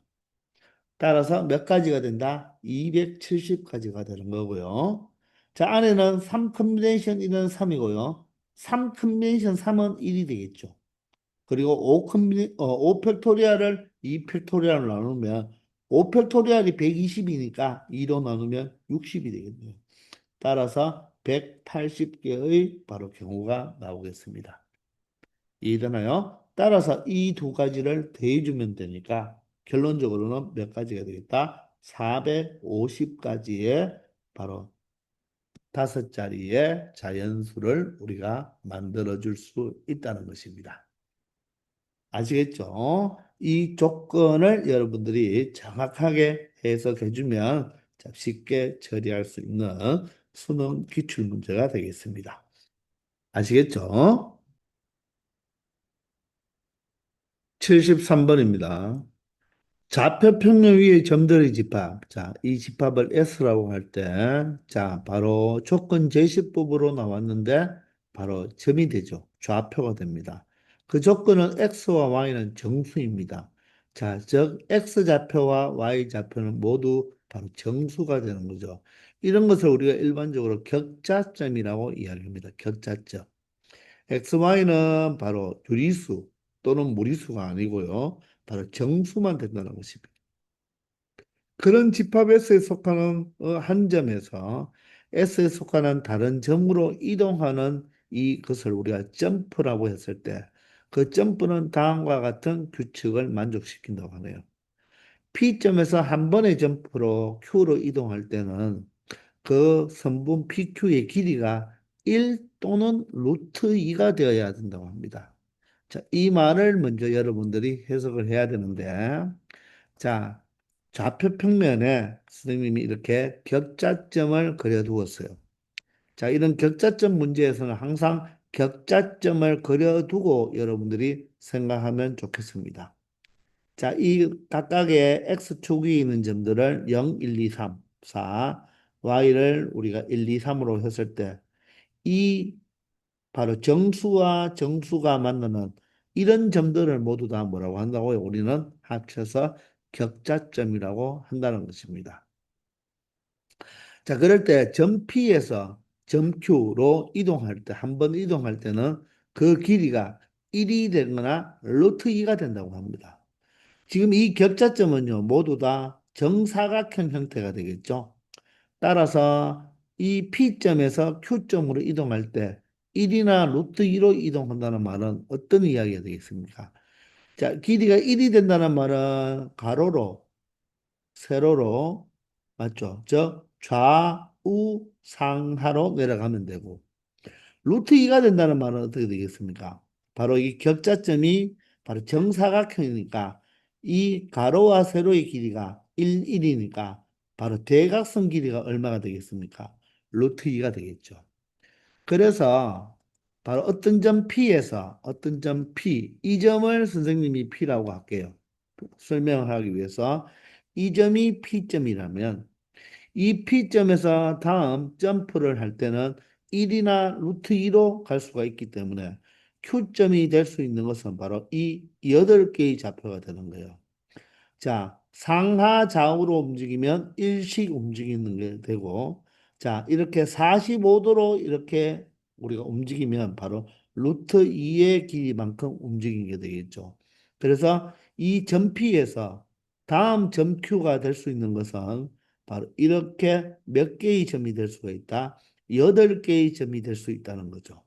따라서 몇 가지가 된다? 270가지가 되는 거고요. 자, 안에는 3 컨비네이션 1은 3이고요. 3 컨비네이션 3은 1이 되겠죠. 그리고 5 팩토리얼을 2 팩토리얼로 나누면 5 팩토리얼이 120이니까 2로 나누면 60이 되겠네요. 따라서 180개의 바로 경우가 나오겠습니다. 이해되나요? 따라서 이 두 가지를 더해주면 되니까 결론적으로는 몇 가지가 되겠다? 450가지의 바로 다섯 자리의 자연수를 우리가 만들어 줄 수 있다는 것입니다. 아시겠죠? 이 조건을 여러분들이 정확하게 해석해 주면 쉽게 처리할 수 있는 수능 기출 문제가 되겠습니다. 아시겠죠? 73번입니다. 좌표 평면 위의 점들의 집합. 자, 이 집합을 S라고 할 때, 자, 바로 조건 제시법으로 나왔는데, 바로 점이 되죠. 좌표가 됩니다. 그 조건은 X와 Y는 정수입니다. 자, 즉, X 좌표와 Y 좌표는 모두 바로 정수가 되는 거죠. 이런 것을 우리가 일반적으로 격자점이라고 이야기합니다. 격자점. XY는 바로 유리수 또는 무리수가 아니고요. 바로 정수만 된다는 것입니다. 그런 집합 S에 속하는 한 점에서 S에 속하는 다른 점으로 이동하는 이것을 우리가 점프라고 했을 때 그 점프는 다음과 같은 규칙을 만족시킨다고 하네요. P점에서 한 번의 점프로 Q로 이동할 때는 그 선분 PQ의 길이가 1 또는 루트 2가 되어야 된다고 합니다. 자, 이 말을 먼저 여러분들이 해석을 해야 되는데, 자, 좌표 평면에 선생님이 이렇게 격자점을 그려두었어요. 자, 이런 격자점 문제에서는 항상 격자점을 그려두고 여러분들이 생각하면 좋겠습니다. 자, 이 각각의 X축 위에 있는 점들을 0, 1, 2, 3, 4, Y를 우리가 1, 2, 3으로 했을 때, 이 바로 정수와 정수가 만나는 이런 점들을 모두 다 뭐라고 한다고요? 우리는 합쳐서 격자점이라고 한다는 것입니다. 자, 그럴 때 점 P에서 점 Q로 이동할 때, 한 번 이동할 때는 그 길이가 1이 되거나 루트 2가 된다고 합니다. 지금 이 격자점은요, 모두 다 정사각형 형태가 되겠죠. 따라서 이 P점에서 Q점으로 이동할 때 1이나 루트 2로 이동한다는 말은 어떤 이야기가 되겠습니까? 자, 길이가 1이 된다는 말은 가로로, 세로로, 맞죠? 즉, 좌우 상하로 내려가면 되고, 루트 2가 된다는 말은 어떻게 되겠습니까? 바로 이 격자점이 바로 정사각형이니까 이 가로와 세로의 길이가 1, 1이니까 바로 대각선 길이가 얼마가 되겠습니까? 루트 2가 되겠죠. 그래서 바로 어떤 점 P에서 어떤 점 P, 이 점을 선생님이 P라고 할게요. 설명을 하기 위해서 이 점이 P점이라면 이 P점에서 다음 점프를 할 때는 1이나 루트 2로 갈 수가 있기 때문에 Q점이 될 수 있는 것은 바로 이 8개의 좌표가 되는 거예요. 자, 상하 좌우로 움직이면 일씩 움직이는 게 되고, 자, 이렇게 45도로 이렇게 우리가 움직이면 바로 루트 2의 길이만큼 움직이게 되겠죠. 그래서 이 점P에서 다음 점 Q가 될 수 있는 것은 바로 이렇게 몇 개의 점이 될 수가 있다. 8개의 점이 될 수 있다는 거죠.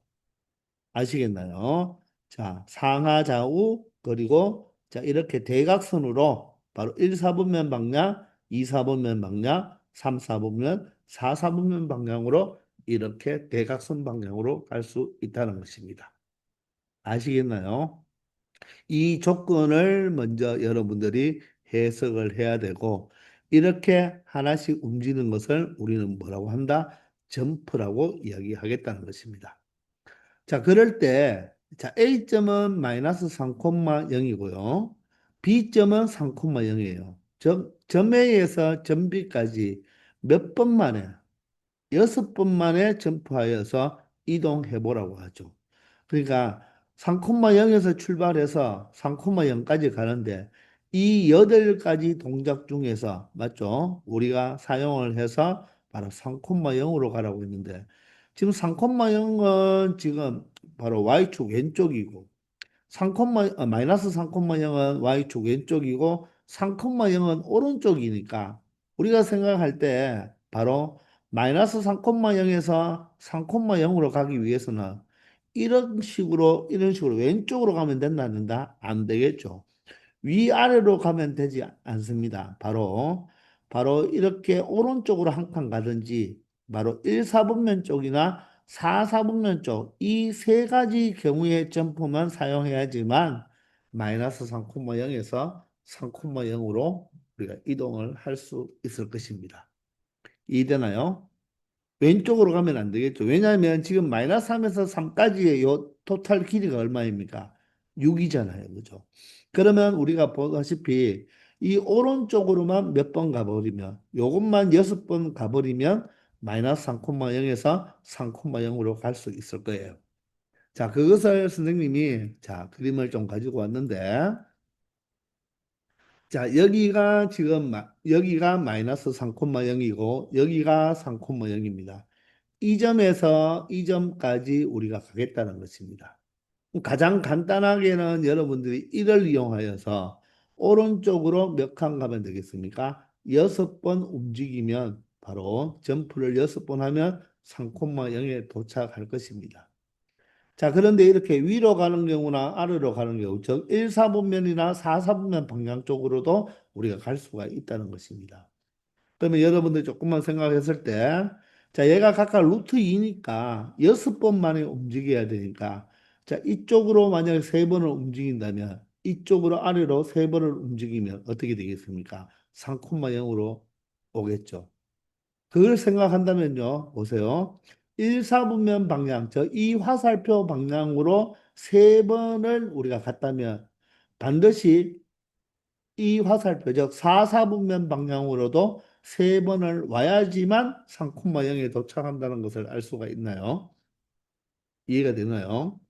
아시겠나요? 자, 상하 좌우 그리고 자, 이렇게 대각선으로 바로 1, 4분면 방향, 2, 4분면 방향, 3, 4분면, 4, 4분면 방향으로 이렇게 대각선 방향으로 갈 수 있다는 것입니다. 아시겠나요? 이 조건을 먼저 여러분들이 해석을 해야 되고 이렇게 하나씩 움직이는 것을 우리는 뭐라고 한다? 점프라고 이야기하겠다는 것입니다. 자, 그럴 때, 자, A점은 마이너스 3,0이고요. B점은 3,0이에요. 즉, 점 A에서 점 B까지 몇 번 만에, 6번 만에 점프하여서 이동해 보라고 하죠. 그러니까 3,0에서 출발해서 3,0까지 가는데 이 8가지 동작 중에서 맞죠? 우리가 사용을 해서 바로 3,0으로 가라고 했는데 지금 3,0은 지금 바로 Y축 왼쪽이고 마이너스 3,0은 y축 왼쪽이고 3,0은 오른쪽이니까 우리가 생각할 때 바로 마이너스 3,0에서 3,0으로 가기 위해서는 이런 식으로 왼쪽으로 가면 된다, 안 된다? 안 되겠죠. 위아래로 가면 되지 않습니다. 바로 이렇게 오른쪽으로 한 칸 가든지, 바로 1, 4분면 쪽이나 4, 4분면 쪽, 이 세 가지 경우의 점프만 사용해야지만 마이너스 3,0에서 3,0으로 우리가 이동을 할 수 있을 것입니다. 이해되나요? 왼쪽으로 가면 안 되겠죠. 왜냐하면 지금 마이너스 3에서 3까지의 요 토탈 길이가 얼마입니까? 6이잖아요. 그죠? 그러면 우리가 보다시피 이 오른쪽으로만 몇 번 가버리면 요것만 6번 가버리면 마이너스 3,0에서 3,0으로 갈 수 있을 거예요. 자, 그것을 선생님이 자, 그림을 좀 가지고 왔는데 자, 여기가 마이너스 3,0이고 여기가 3,0입니다. 이 점에서 이 점까지 우리가 가겠다는 것입니다. 가장 간단하게는 여러분들이 이를 이용하여서 오른쪽으로 몇 칸 가면 되겠습니까? 6번 움직이면 바로 점프를 6번 하면 3,0에 도착할 것입니다. 자, 그런데 이렇게 위로 가는 경우나 아래로 가는 경우, 즉 1, 4분면이나 4, 4분면 방향 쪽으로도 우리가 갈 수가 있다는 것입니다. 그러면 여러분들 조금만 생각했을 때, 자, 얘가 각각 루트 2니까 6번 만에 움직여야 되니까, 자, 이쪽으로 만약에 3번을 움직인다면, 이쪽으로 아래로 3번을 움직이면 어떻게 되겠습니까? 3,0으로 오겠죠. 그걸 생각한다면요, 보세요. 1, 4분면 방향, 이 화살표 방향으로 3번을 우리가 갔다면 반드시 이 화살표, 즉 4, 4분면 방향으로도 3번을 와야지만 3,0에 도착한다는 것을 알 수가 있나요? 이해가 되나요?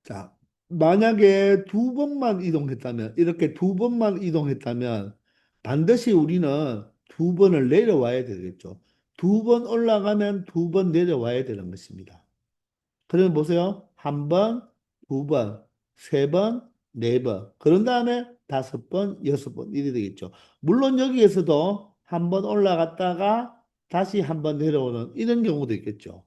자, 만약에 2번만 이동했다면, 이렇게 2번만 이동했다면 반드시 우리는 2번을 내려와야 되겠죠. 2번 올라가면 2번 내려와야 되는 것입니다. 그러면 보세요. 한 번, 두 번, 세 번, 네 번. 그런 다음에 다섯 번, 여섯 번. 이래 되겠죠. 물론 여기에서도 한 번 올라갔다가 다시 한 번 내려오는 이런 경우도 있겠죠.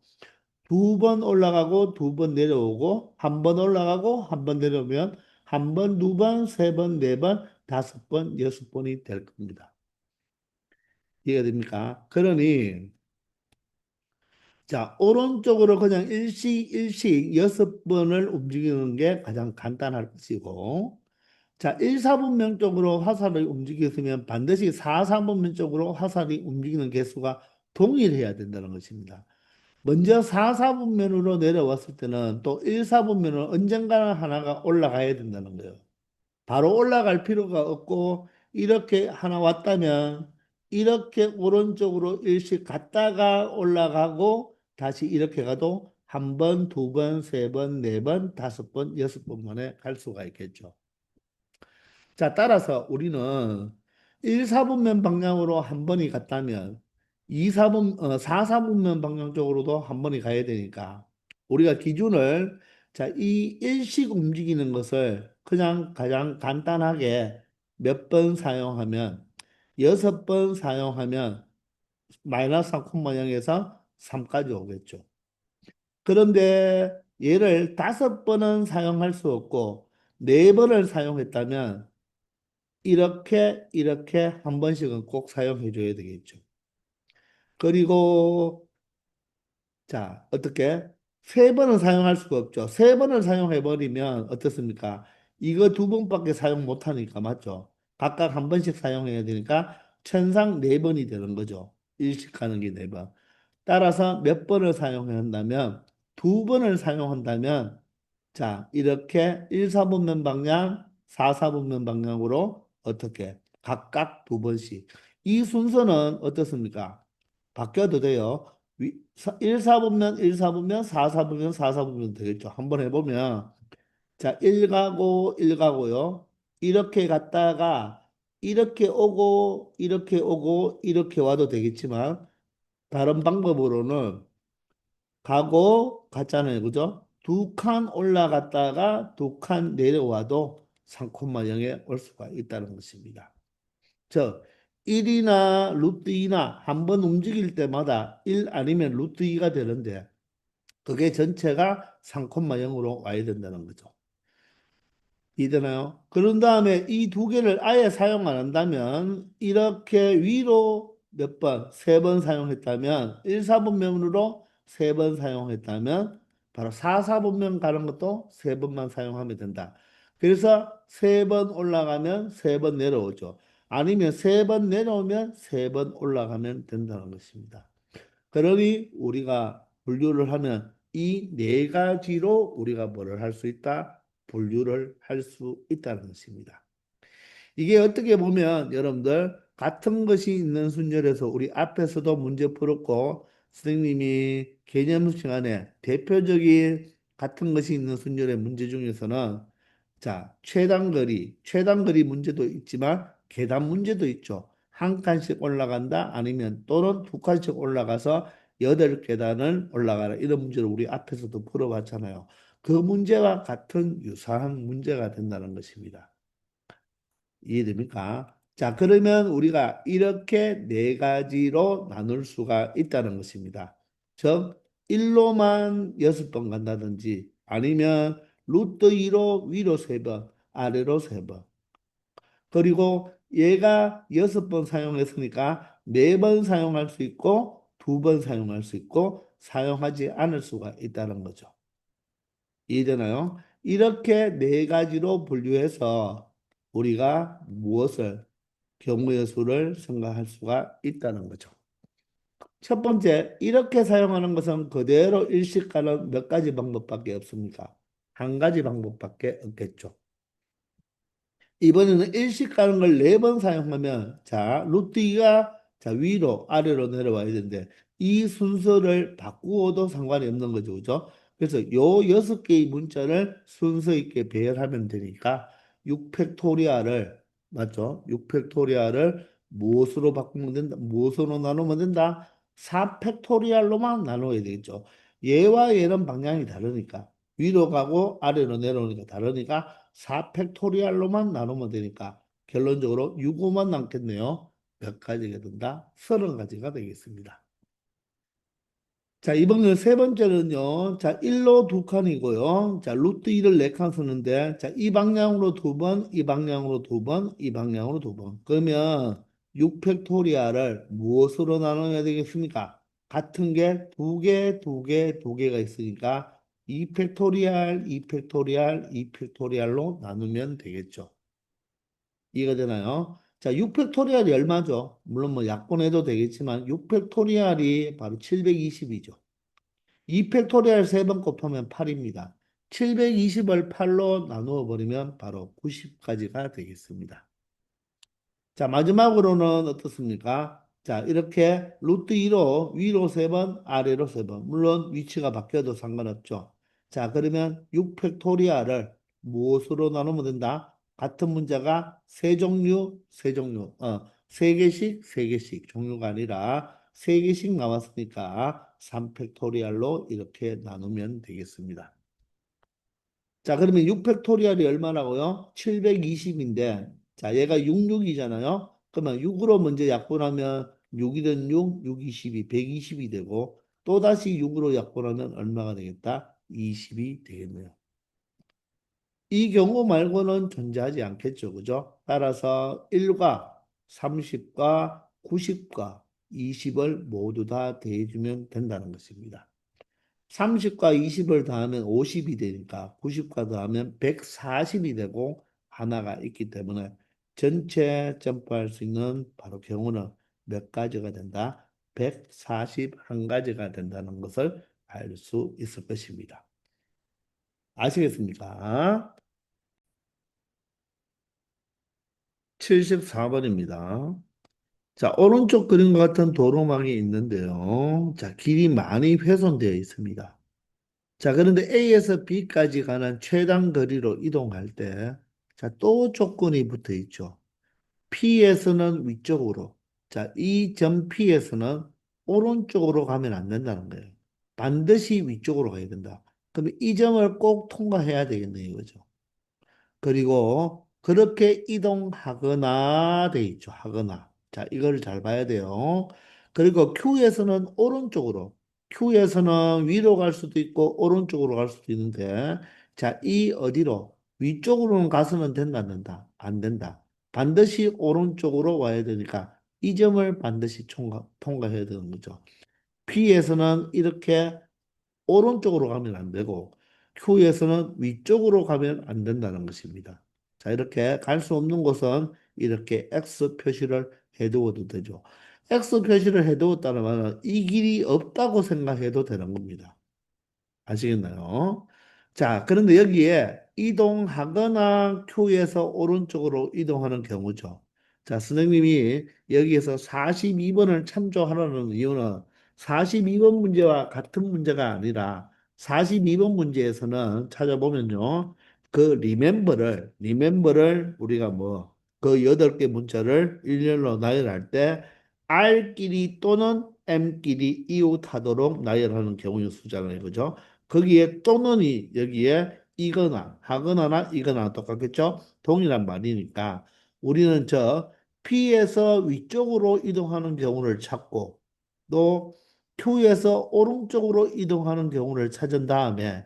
2번 올라가고 2번 내려오고 한 번 올라가고 한 번 내려오면 한 번, 두 번, 세 번, 네 번, 다섯 번, 여섯 번이 될 겁니다. 이해가 됩니까? 그러니 자, 오른쪽으로 그냥 일씩 여섯 번을 움직이는 게 가장 간단할 것이고, 자, 1, 4분면 쪽으로 화살을 움직였으면 반드시 4, 3분면 쪽으로 화살이 움직이는 개수가 동일해야 된다는 것입니다. 먼저 4, 4분면으로 내려왔을 때는 또 1, 4분면은 언젠가는 하나가 올라가야 된다는 거예요. 바로 올라갈 필요가 없고 이렇게 하나 왔다면 이렇게 오른쪽으로 일씩 갔다가 올라가고 다시 이렇게 가도 한 번, 두 번, 세 번, 네 번, 다섯 번, 여섯 번 만에 갈 수가 있겠죠. 자, 따라서 우리는 1, 4분면 방향으로 한 번이 갔다면 4, 4분면 방향 쪽으로도 한 번이 가야 되니까 우리가 기준을 자, 이 일식 움직이는 것을 그냥 가장 간단하게 몇 번 사용하면 6번 사용하면 마이너스 3,0에서 3까지 오겠죠. 그런데 얘를 5번은 사용할 수 없고 4번을 사용했다면 이렇게 한 번씩은 꼭 사용해 줘야 되겠죠. 그리고 자, 어떻게? 3번은 사용할 수가 없죠. 3번을 사용해 버리면 어떻습니까? 이거 2번밖에 사용 못 하니까 맞죠? 각각 한 번씩 사용해야 되니까 천상 4번이 되는 거죠. 일식하는 게 4번. 따라서 몇 번을 사용해야 한다면 2번을 사용한다면 자, 이렇게 1, 4분면 방향, 4, 4분면 방향으로 어떻게 각각 2번씩. 이 순서는 어떻습니까? 바뀌어도 돼요. 1, 4분면, 1, 4분면, 4, 4분면, 4, 4분면 되겠죠. 한번 해보면 자, 1 가고 1 가고요. 이렇게 갔다가 이렇게 오고 이렇게 오고 이렇게 와도 되겠지만 다른 방법으로는 가고 갔잖아요. 그죠? 두 칸 올라갔다가 두 칸 내려와도 3,0에 올 수가 있다는 것입니다. 즉, 1이나 루트 2나 한 번 움직일 때마다 1 아니면 루트 2가 되는데 그게 전체가 3,0으로 와야 된다는 거죠. 이해되나요? 그런 다음에 이 두 개를 아예 사용 안 한다면 이렇게 위로 몇 번, 세 번 사용했다면 1, 4분면으로 세 번 사용했다면 바로 4, 4분면 가는 것도 세 번만 사용하면 된다. 그래서 세 번 올라가면 세 번 내려오죠. 아니면 세 번 내려오면 세 번 올라가면 된다는 것입니다. 그러니 우리가 분류를 하면 이 네 가지로 우리가 뭐를 할 수 있다? 분류를 할 수 있다는 것입니다. 이게 어떻게 보면 여러분들 같은 것이 있는 순열에서 우리 앞에서도 문제 풀었고 선생님이 개념 시간에 대표적인 같은 것이 있는 순열의 문제 중에서는 자, 최단거리 문제도 있지만 계단 문제도 있죠. 한 칸씩 올라간다 아니면 또는 두 칸씩 올라가서 8계단을 올라가라 이런 문제를 우리 앞에서도 풀어봤잖아요. 그 문제와 같은 유사한 문제가 된다는 것입니다. 이해됩니까? 자, 그러면 우리가 이렇게 네 가지로 나눌 수가 있다는 것입니다. 즉, 1로만 6번 간다든지 아니면 루트 2로 위로 3번, 아래로 3번. 그리고 얘가 6번 사용했으니까 4번 사용할 수 있고 2번 사용할 수 있고 사용하지 않을 수가 있다는 거죠. 이해되나요? 이렇게 네 가지로 분류해서 우리가 무엇을 경우의 수를 생각할 수가 있다는 거죠. 첫 번째, 이렇게 사용하는 것은 그대로 일식가는 몇 가지 방법밖에 없습니까? 한 가지 방법밖에 없겠죠. 이번에는 일식 가는 걸 네 번 사용하면 자 루트 2가 자 위로 아래로 내려와야 되는데 이 순서를 바꾸어도 상관이 없는 거죠. 그죠? 그래서 요 6개의 문자를 순서 있게 배열하면 되니까 6팩토리아를 맞죠? 6팩토리아를 무엇으로 바꾸면 된다? 무엇으로 나누면 된다? 4팩토리알로만 나눠야 되겠죠. 얘와 얘는 방향이 다르니까 위로 가고 아래로 내려오니까 다르니까 4팩토리알로만 나누면 되니까 결론적으로 6호만 남겠네요. 몇 가지가 된다? 30가지가 되겠습니다. 자, 이번에 세 번째는요. 자, 1로 두 칸이고요. 자, 루트 2를 네 칸 쓰는데, 자, 이 방향으로 두 번, 이 방향으로 두 번, 이 방향으로 두 번. 그러면 6팩토리알을 무엇으로 나눠야 되겠습니까? 같은 게 두 개, 두 개, 두 개가 있으니까 2팩토리알, 2팩토리알, 2팩토리알로 나누면 되겠죠. 이해가 되나요? 자, 6팩토리알이 얼마죠? 물론 뭐 약분해도 되겠지만 6팩토리알이 바로 720이죠. 2팩토리알 3번 곱하면 8입니다. 720을 8로 나누어 버리면 바로 90까지가 되겠습니다. 자, 마지막으로는 어떻습니까? 자, 이렇게 루트 2로 위로 3번, 아래로 3번. 물론 위치가 바뀌어도 상관없죠. 자, 그러면 6팩토리아를 무엇으로 나누면 된다? 같은 문자가 세 종류, 세 종류. 세 개씩, 세 개씩 종류가 아니라 세 개씩 나왔으니까 3팩토리알로 이렇게 나누면 되겠습니다. 자, 그러면 6팩토리알이 얼마라고요? 720인데, 자, 얘가 66이잖아요? 그러면 6으로 먼저 약분하면 6이든 6, 6, 22, 120이 되고, 또다시 6으로 약분하면 얼마가 되겠다? 20이 되겠네요. 이 경우 말고는 존재하지 않겠죠. 그죠? 따라서 1과 30과 90과 20을 모두 다 더해주면 된다는 것입니다. 30과 20을 더하면 50이 되니까 90과 더하면 140이 되고 하나가 있기 때문에 전체 점프할 수 있는 바로 경우는 몇 가지가 된다? 141가지가 된다는 것을 알 수 있을 것입니다. 아시겠습니까? 74번입니다. 자, 오른쪽 그림과 같은 도로망이 있는데요. 자, 길이 많이 훼손되어 있습니다. 자, 그런데 A에서 B까지 가는 최단 거리로 이동할 때, 자, 또 조건이 붙어 있죠. P에서는 위쪽으로, 자, 이 점 P에서는 오른쪽으로 가면 안 된다는 거예요. 반드시 위쪽으로 가야 된다. 그럼 이 점을 꼭 통과해야 되겠네요. 이거죠. 그리고 그렇게 이동하거나 돼 있죠. 하거나. 자, 이걸 잘 봐야 돼요. 그리고 Q에서는 오른쪽으로, Q에서는 위로 갈 수도 있고 오른쪽으로 갈 수도 있는데, 자, 이 어디로? 위쪽으로는 가서는 된다, 안 된다? 안 된다. 반드시 오른쪽으로 와야 되니까 이 점을 반드시 통과해야 되는 거죠. P에서는 이렇게 오른쪽으로 가면 안 되고 Q에서는 위쪽으로 가면 안 된다는 것입니다. 자, 이렇게 갈 수 없는 곳은 이렇게 X 표시를 해두어도 되죠. X 표시를 해두었다는 말은 이 길이 없다고 생각해도 되는 겁니다. 아시겠나요? 자, 그런데 여기에 이동하거나 Q에서 오른쪽으로 이동하는 경우죠. 자, 선생님이 여기에서 42번을 참조하라는 이유는 42번 문제와 같은 문제가 아니라 42번 문제에서는 찾아보면요. 그 리멤버를 우리가 뭐 그 8개 문자를 일렬로 나열할 때 R끼리 또는 M끼리 이웃하도록 나열하는 경우의 수잖아요. 그죠? 거기에 또는이 여기에 이거나 하거나나 이거나 똑같겠죠? 동일한 말이니까 우리는 저 P에서 위쪽으로 이동하는 경우를 찾고 또 Q에서 오른쪽으로 이동하는 경우를 찾은 다음에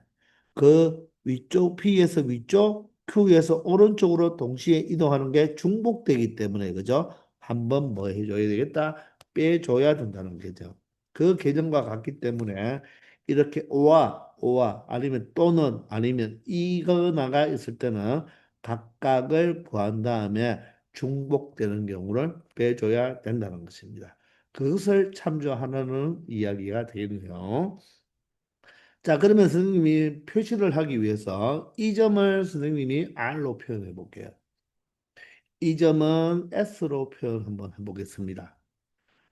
그 위쪽 P에서 위쪽 Q에서 오른쪽으로 동시에 이동하는 게 중복되기 때문에 그죠? 한번 뭐 해줘야 되겠다? 빼줘야 된다는 거죠. 그 개념과 같기 때문에 이렇게 오와 아니면 또는 아니면 이거나가 있을 때는 각각을 구한 다음에 중복되는 경우를 빼줘야 된다는 것입니다. 그것을 참조하는 이야기가 되겠네요. 자, 그러면 선생님이 표시를 하기 위해서 이 점을 선생님이 R로 표현해 볼게요. 이 점은 S로 표현 한번 해보겠습니다.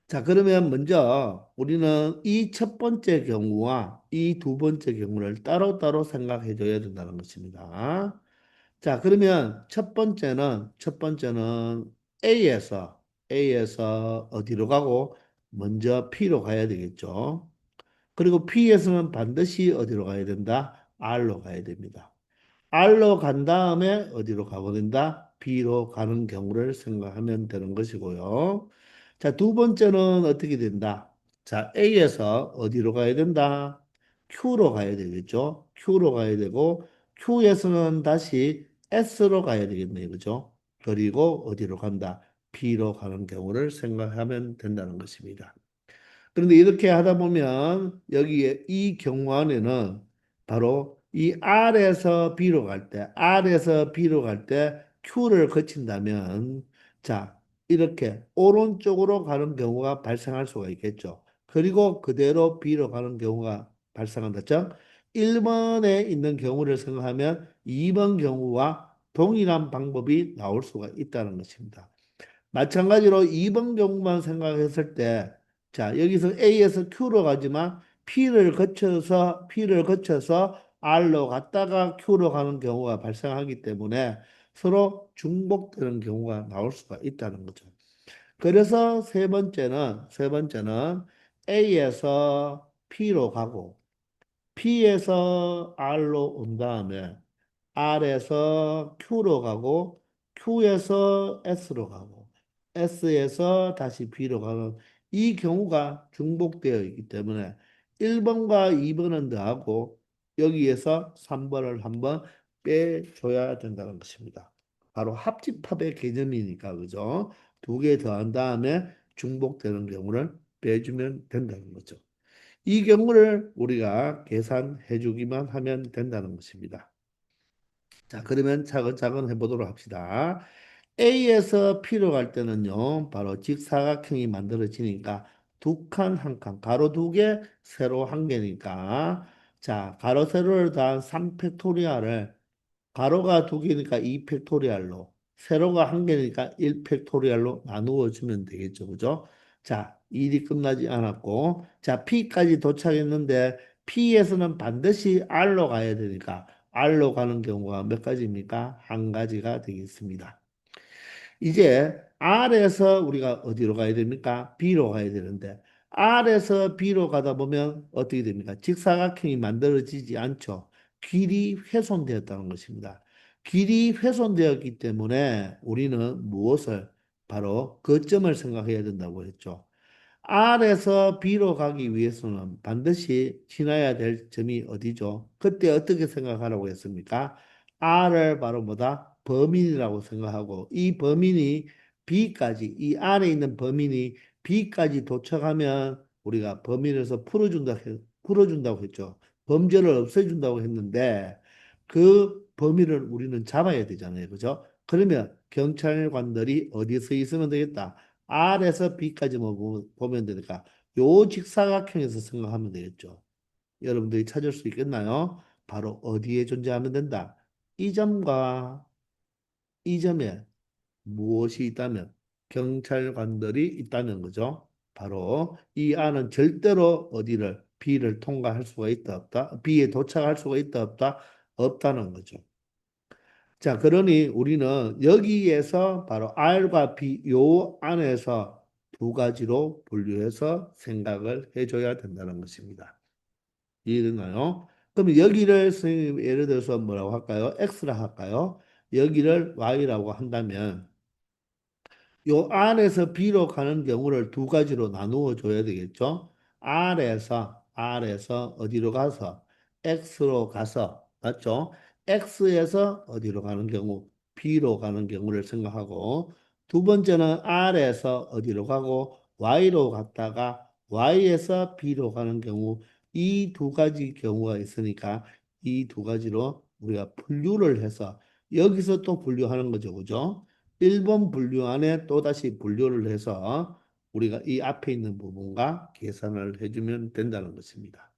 자, 그러면 먼저 우리는 이 첫 번째 경우와 이 두 번째 경우를 따로따로 생각해 줘야 된다는 것입니다. 자, 그러면 첫 번째는 A에서 어디로 가고 먼저 P로 가야 되겠죠. 그리고 P에서는 반드시 어디로 가야 된다? R로 가야 됩니다. R로 간 다음에 어디로 가버린다? B로 가는 경우를 생각하면 되는 것이고요. 자, 두 번째는 어떻게 된다? 자, A에서 어디로 가야 된다? Q로 가야 되겠죠? Q로 가야 되고, Q에서는 다시 S로 가야 되겠네요. 그죠? 그리고 어디로 간다? B로 가는 경우를 생각하면 된다는 것입니다. 그런데 이렇게 하다 보면 여기에 이 경우 안에는 바로 이 R에서 B로 갈 때 Q를 거친다면 자, 이렇게 오른쪽으로 가는 경우가 발생할 수가 있겠죠. 그리고 그대로 B로 가는 경우가 발생한다. 즉, 1번에 있는 경우를 생각하면 2번 경우와 동일한 방법이 나올 수가 있다는 것입니다. 마찬가지로 2번 경우만 생각했을 때, 자, 여기서 A에서 Q로 가지만 P를 거쳐서 R로 갔다가 Q로 가는 경우가 발생하기 때문에 서로 중복되는 경우가 나올 수가 있다는 거죠. 그래서 세 번째는 A에서 P로 가고 P에서 R로 온 다음에 R에서 Q로 가고 Q에서 S로 가고 S에서 다시 B로 가는 이 경우가 중복되어 있기 때문에 1번과 2번은 더하고 여기에서 3번을 한번 빼줘야 된다는 것입니다. 바로 합집합의 개념이니까 그죠? 두 개 더한 다음에 중복되는 경우를 빼주면 된다는 거죠. 이 경우를 우리가 계산해 주기만 하면 된다는 것입니다. 자, 그러면 차근차근 해보도록 합시다. A에서 P로 갈 때는요, 바로 직사각형이 만들어지니까 두 칸, 한 칸, 가로 두 개, 세로 한 개니까, 자, 가로 세로를 더한 3팩토리얼을 가로가 두 개니까 2 팩토리얼로, 세로가 한 개니까 1 팩토리얼로 나누어 주면 되겠죠. 그죠? 자, 일이 끝나지 않았고, 자, P까지 도착했는데, P에서는 반드시 R로 가야 되니까, R로 가는 경우가 몇 가지입니까? 한 가지가 되겠습니다. 이제 R에서 우리가 어디로 가야 됩니까? B로 가야 되는데, R에서 B로 가다 보면 어떻게 됩니까? 직사각형이 만들어지지 않죠. 길이 훼손되었다는 것입니다. 길이 훼손되었기 때문에 우리는 무엇을 바로 거점을 생각해야 된다고 했죠. R에서 B로 가기 위해서는 반드시 지나야 될 점이 어디죠? 그때 어떻게 생각하라고 했습니까? R을 바로 뭐다? 범인이라고 생각하고 이 범인이 B까지, 이 안에 있는 범인이 B까지 도착하면 우리가 범인에서 풀어준다고 했죠. 범죄를 없애준다고 했는데 그 범인을 우리는 잡아야 되잖아요. 그죠? 그러면 경찰관들이 어디에 서 있으면 되겠다? R에서 B까지만 보면 되니까 요 직사각형에서 생각하면 되겠죠. 여러분들이 찾을 수 있겠나요? 바로 어디에 존재하면 된다. 이 점과 이 점에 무엇이 있다면 경찰관들이 있다는 거죠. 바로 이 R은 절대로 어디를 B를 통과할 수가 있다 없다. B에 도착할 수가 있다 없다. 없다는 거죠. 자, 그러니 우리는 여기에서 바로 R과 B 요 안에서 두 가지로 분류해서 생각을 해줘야 된다는 것입니다. 이해되나요? 그럼 여기를 선생님 예를 들어서 뭐라고 할까요? X라 할까요? 여기를 Y라고 한다면 요 R에서 B로 가는 경우를 두 가지로 나누어 줘야 되겠죠? R에서 어디로 가서 X로 가서 맞죠? X에서 어디로 가는 경우 B로 가는 경우를 생각하고 두 번째는 R에서 어디로 가고 Y로 갔다가 Y에서 B로 가는 경우 이 두 가지 경우가 있으니까 이 두 가지로 우리가 분류를 해서 여기서 또 분류하는 거죠. 그죠? 1번 분류 안에 또다시 분류를 해서 우리가 이 앞에 있는 부분과 계산을 해주면 된다는 것입니다.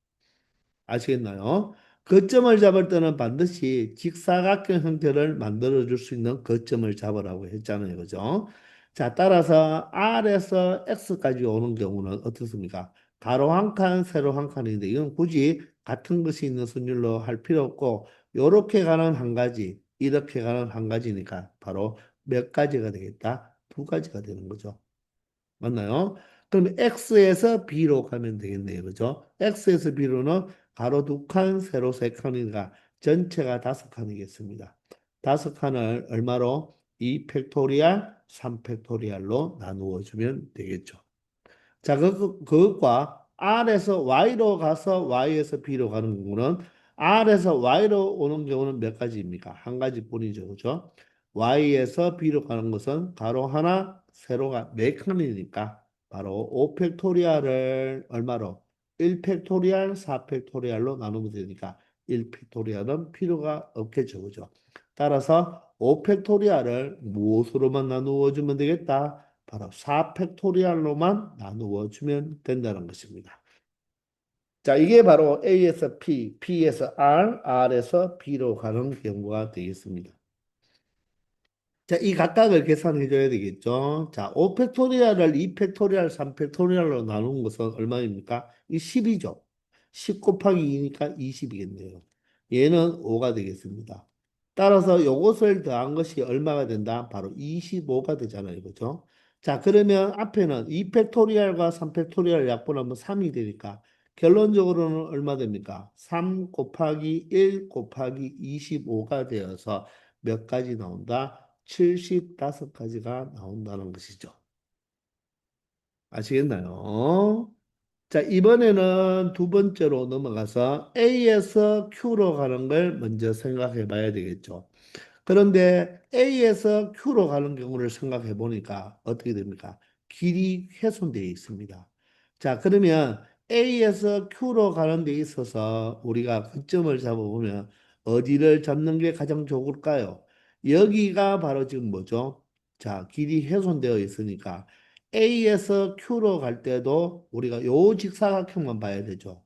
아시겠나요? 거점을 잡을 때는 반드시 직사각형 형태를 만들어 줄 수 있는 거점을 잡으라고 했잖아요. 그죠? 자, 따라서 R에서 X까지 오는 경우는 어떻습니까? 가로 한 칸, 세로 한 칸인데 이건 굳이 같은 것이 있는 순율로 할 필요 없고 이렇게 가는 한 가지, 이렇게 가는 한 가지니까 바로 몇 가지가 되겠다? 두 가지가 되는 거죠. 맞나요? 그럼 X에서 B로 가면 되겠네요. 그죠? X에서 B로는 가로 두 칸, 세로 세 칸이니까 전체가 다섯 칸이겠습니다. 다섯 칸을 얼마로? 2 팩토리얼, 3 팩토리얼로 나누어 주면 되겠죠. 자, 그것과 R에서 Y로 가서 Y에서 B로 가는 경우는 R에서 Y로 오는 경우는 몇 가지입니까? 한 가지뿐이죠. 그죠? Y에서 B로 가는 것은 가로 하나, 세로가 네 칸이니까 바로 5 팩토리얼을 얼마로? 1 팩토리얼, 4 팩토리얼로 나누면 되니까 1 팩토리얼은 필요가 없겠죠. 그죠? 따라서 5 팩토리얼을 무엇으로만 나누어 주면 되겠다? 바로 4팩토리얼로만 나누어 주면 된다는 것입니다. 자, 이게 바로 A에서 P, P에서 R, R에서 B로 가는 경우가 되겠습니다. 자, 이 각각을 계산해 줘야 되겠죠. 자, 5팩토리얼을 2팩토리얼, 3팩토리얼로 나눈 것은 얼마입니까? 이 10이죠. 10 곱하기 2니까 20이겠네요. 얘는 5가 되겠습니다. 따라서 요것을 더한 것이 얼마가 된다? 바로 25가 되잖아요. 그죠? 자, 그러면 앞에는 2팩토리얼과 3팩토리얼 약분하면 3이 되니까 결론적으로는 얼마 됩니까? 3 곱하기 1 곱하기 25가 되어서 몇 가지 나온다? 75가지가 나온다는 것이죠. 아시겠나요? 자, 이번에는 두 번째로 넘어가서 A에서 Q로 가는 걸 먼저 생각해 봐야 되겠죠. 그런데 A에서 Q로 가는 경우를 생각해 보니까 어떻게 됩니까? 길이 훼손되어 있습니다. 자, 그러면 A에서 Q로 가는 데 있어서 우리가 거점을 잡아보면 어디를 잡는 게 가장 좋을까요? 여기가 바로 지금 뭐죠? 자, 길이 훼손되어 있으니까 A에서 Q로 갈 때도 우리가 요 직사각형만 봐야 되죠.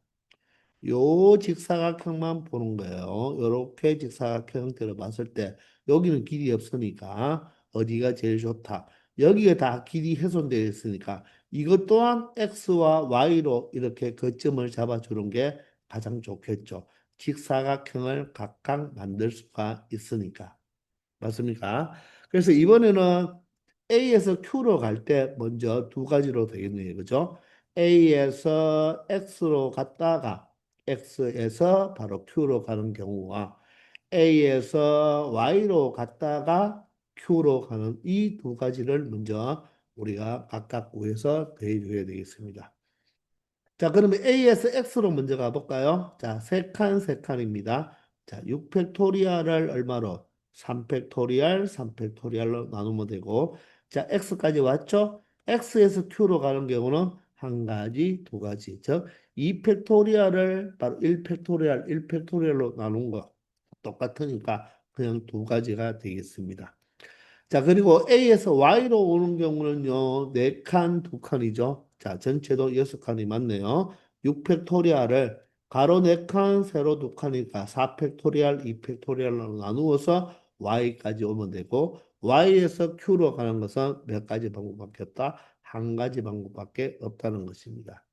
요 직사각형만 보는 거예요. 요렇게 직사각형 형태로 봤을 때 여기는 길이 없으니까 어디가 제일 좋다. 여기가 다 길이 훼손되어 있으니까 이것 또한 X와 Y로 이렇게 거점을 잡아주는 게 가장 좋겠죠. 직사각형을 각각 만들 수가 있으니까. 맞습니까? 그래서 이번에는 A에서 Q로 갈 때 먼저 두 가지로 되겠네요. 그죠? A에서 X로 갔다가 X에서 바로 Q로 가는 경우와 A에서 Y로 갔다가 Q로 가는 이 두 가지를 먼저 우리가 각각 구해서 대입해야 되겠습니다. 자, 그러면 A에서 X로 먼저 가볼까요? 자, 세 칸입니다. 자, 6팩토리얼을 얼마로? 3팩토리얼, 3팩토리얼로 나누면 되고, 자, X까지 왔죠? X에서 Q로 가는 경우는 한 가지, 두 가지. 즉, 2팩토리얼을 바로 1팩토리얼, 1팩토리얼로 나눈 거 똑같으니까 그냥 두 가지가 되겠습니다. 자, 그리고 A에서 Y로 오는 경우는요, 네 칸, 두 칸이죠. 자, 전체도 여섯 칸이 맞네요. 6팩토리얼을 가로 네 칸, 세로 두 칸이니까 4팩토리얼, 2팩토리얼로 나누어서 Y까지 오면 되고, Y에서 Q로 가는 것은 몇 가지 방법밖에 없다? 한 가지 방법밖에 없다는 것입니다.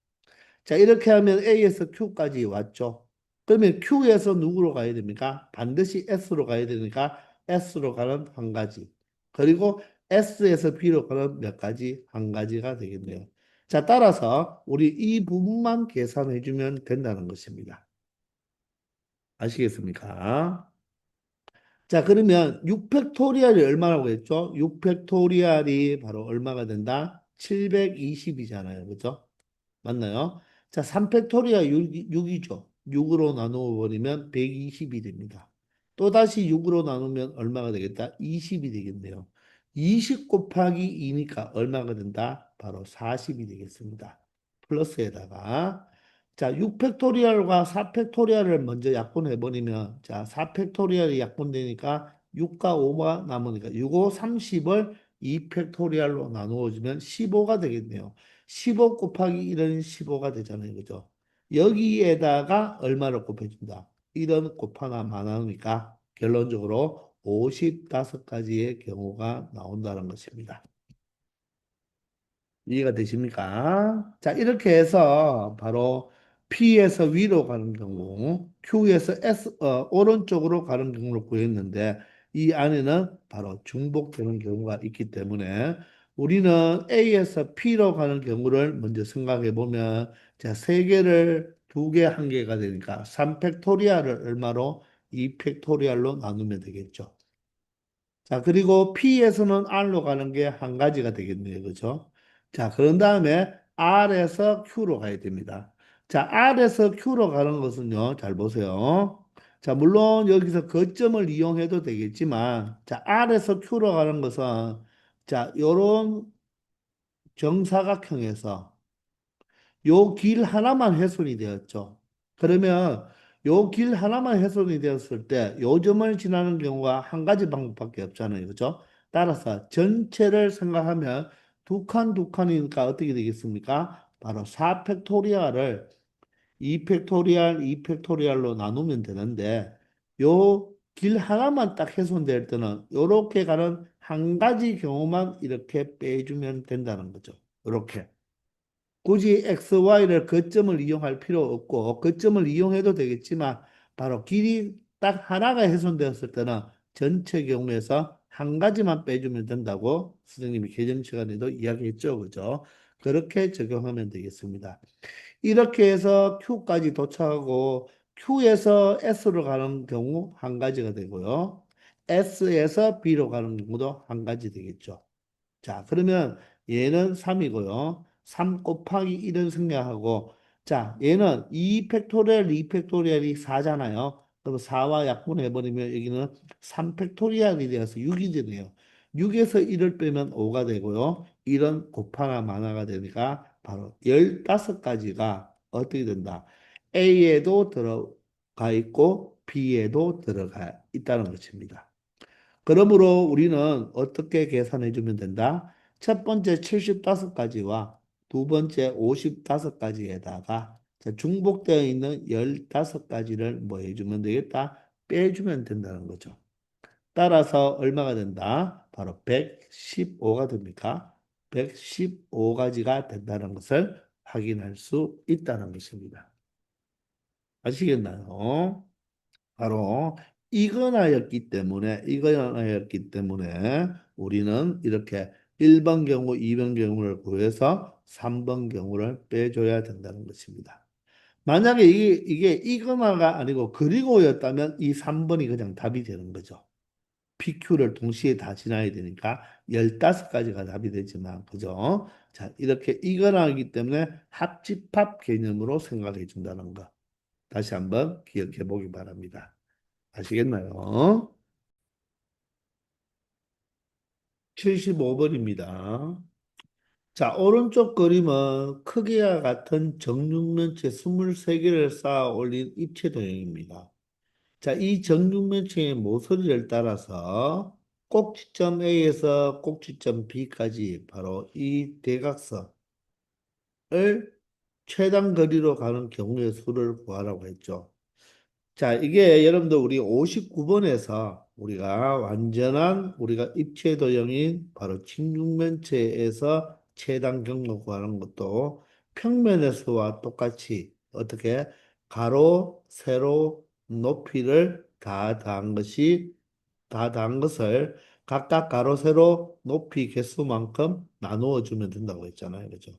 자, 이렇게 하면 A에서 Q까지 왔죠. 그러면 Q에서 누구로 가야 됩니까? 반드시 S로 가야 되니까 S로 가는 한 가지. 그리고 S에서 B로 가는 몇 가지? 한 가지가 되겠네요. 자, 따라서 우리 이 부분만 계산해 주면 된다는 것입니다. 아시겠습니까? 자, 그러면 6팩토리얼이 얼마라고 했죠? 6팩토리얼이 바로 얼마가 된다? 720이잖아요. 그죠? 맞나요? 자, 3팩토리아 6이죠. 6으로 나누어 버리면 120이 됩니다. 또다시 6으로 나누면 얼마가 되겠다? 20이 되겠네요. 20 곱하기 2니까 얼마가 된다? 바로 40이 되겠습니다. 플러스에다가 자, 6팩토리얼과 4팩토리얼을 먼저 약분해 버리면 자, 4팩토리얼이 약분되니까 6과 5가 남으니까 6, 5, 30을 2팩토리얼로 나누어 주면 15가 되겠네요. 15 곱하기 1은 15가 되잖아요. 그죠? 여기에다가 얼마를 곱해준다? 1은 곱하나 마나니까 결론적으로 55가지의 경우가 나온다는 것입니다. 이해가 되십니까? 자, 이렇게 해서 바로 P에서 위로 가는 경우, Q에서 오른쪽으로 가는 경우를 구했는데, 이 안에는 바로 중복되는 경우가 있기 때문에 우리는 A에서 P로 가는 경우를 먼저 생각해 보면, 자, 세 개를 두 개, 한 개가 되니까 3팩토리얼을 얼마로? 2팩토리얼로 나누면 되겠죠. 자, 그리고 P에서는 R로 가는 게 한 가지가 되겠네요. 그죠? 자, 그런 다음에 R에서 Q로 가야 됩니다. 자, R에서 Q로 가는 것은요, 잘 보세요. 자, 물론 여기서 거점을 이용해도 되겠지만, 자, R에서 Q로 가는 것은, 자, 요런 정사각형에서 요 길 하나만 훼손이 되었죠. 그러면 요 길 하나만 훼손이 되었을 때 요 점을 지나는 경우가 한 가지 방법밖에 없잖아요. 그죠? 따라서 전체를 생각하면 두 칸 두 칸이니까 어떻게 되겠습니까? 바로 4팩토리얼을 2팩토리얼, 2팩토리얼로 나누면 되는데 요 길 하나만 딱 훼손될 때는 요렇게 가는 한 가지 경우만 이렇게 빼주면 된다는 거죠. 이렇게. 굳이 XY를 거점을 이용할 필요 없고 거점을 이용해도 되겠지만 바로 길이 딱 하나가 훼손되었을 때는 전체 경우에서 한 가지만 빼주면 된다고 선생님이 개정 시간에도 이야기했죠. 그죠? 그렇게 적용하면 되겠습니다. 이렇게 해서 Q까지 도착하고 Q에서 S로 가는 경우 한 가지가 되고요. S에서 B로 가는 경우도 한 가지 되겠죠. 자, 그러면 얘는 3이고요. 3 곱하기 1은 생략하고, 자, 얘는 2 팩토리얼, 2 팩토리얼이 4잖아요. 그럼 4와 약분해버리면 여기는 3 팩토리얼이 되어서 6이 되네요. 6에서 1을 빼면 5가 되고요. 1은 곱하나 마나가 되니까 바로 15가지가 어떻게 된다? A에도 들어가 있고 B에도 들어가 있다는 것입니다. 그러므로 우리는 어떻게 계산해 주면 된다? 첫 번째 75가지와 두 번째 55가지에다가 중복되어 있는 15가지를 뭐 해주면 되겠다? 빼주면 된다는 거죠. 따라서 얼마가 된다? 바로 115가 됩니까? 115가지가 된다는 것을 확인할 수 있다는 것입니다. 아시겠나요? 바로 이거나였기 때문에 우리는 이렇게 1번 경우, 2번 경우를 구해서 3번 경우를 빼줘야 된다는 것입니다. 만약에 이게 이거마가 아니고 그리고였다면 이 3번이 그냥 답이 되는 거죠. PQ를 동시에 다 지나야 되니까 15가지가 답이 되지만, 그죠? 자, 이렇게 이거나이기 때문에 합집합 개념으로 생각해 준다는 거. 다시 한번 기억해 보기 바랍니다. 아시겠나요? 75번입니다. 자, 오른쪽 그림은 크기와 같은 정육면체 23개를 쌓아 올린 입체 도형입니다. 자, 이 정육면체의 모서리를 따라서 꼭지점 A에서 꼭지점 B까지 바로 이 대각선을 최단 거리로 가는 경우의 수를 구하라고 했죠. 자, 이게 여러분들 우리 59번에서 우리가 완전한 우리가 입체 도형인 바로 직육면체에서 최단 경로 구하는 것도 평면에서와 똑같이 어떻게 가로, 세로, 높이를 다 더한 것을 각각 가로, 세로, 높이 개수만큼 나누어 주면 된다고 했잖아요. 그죠?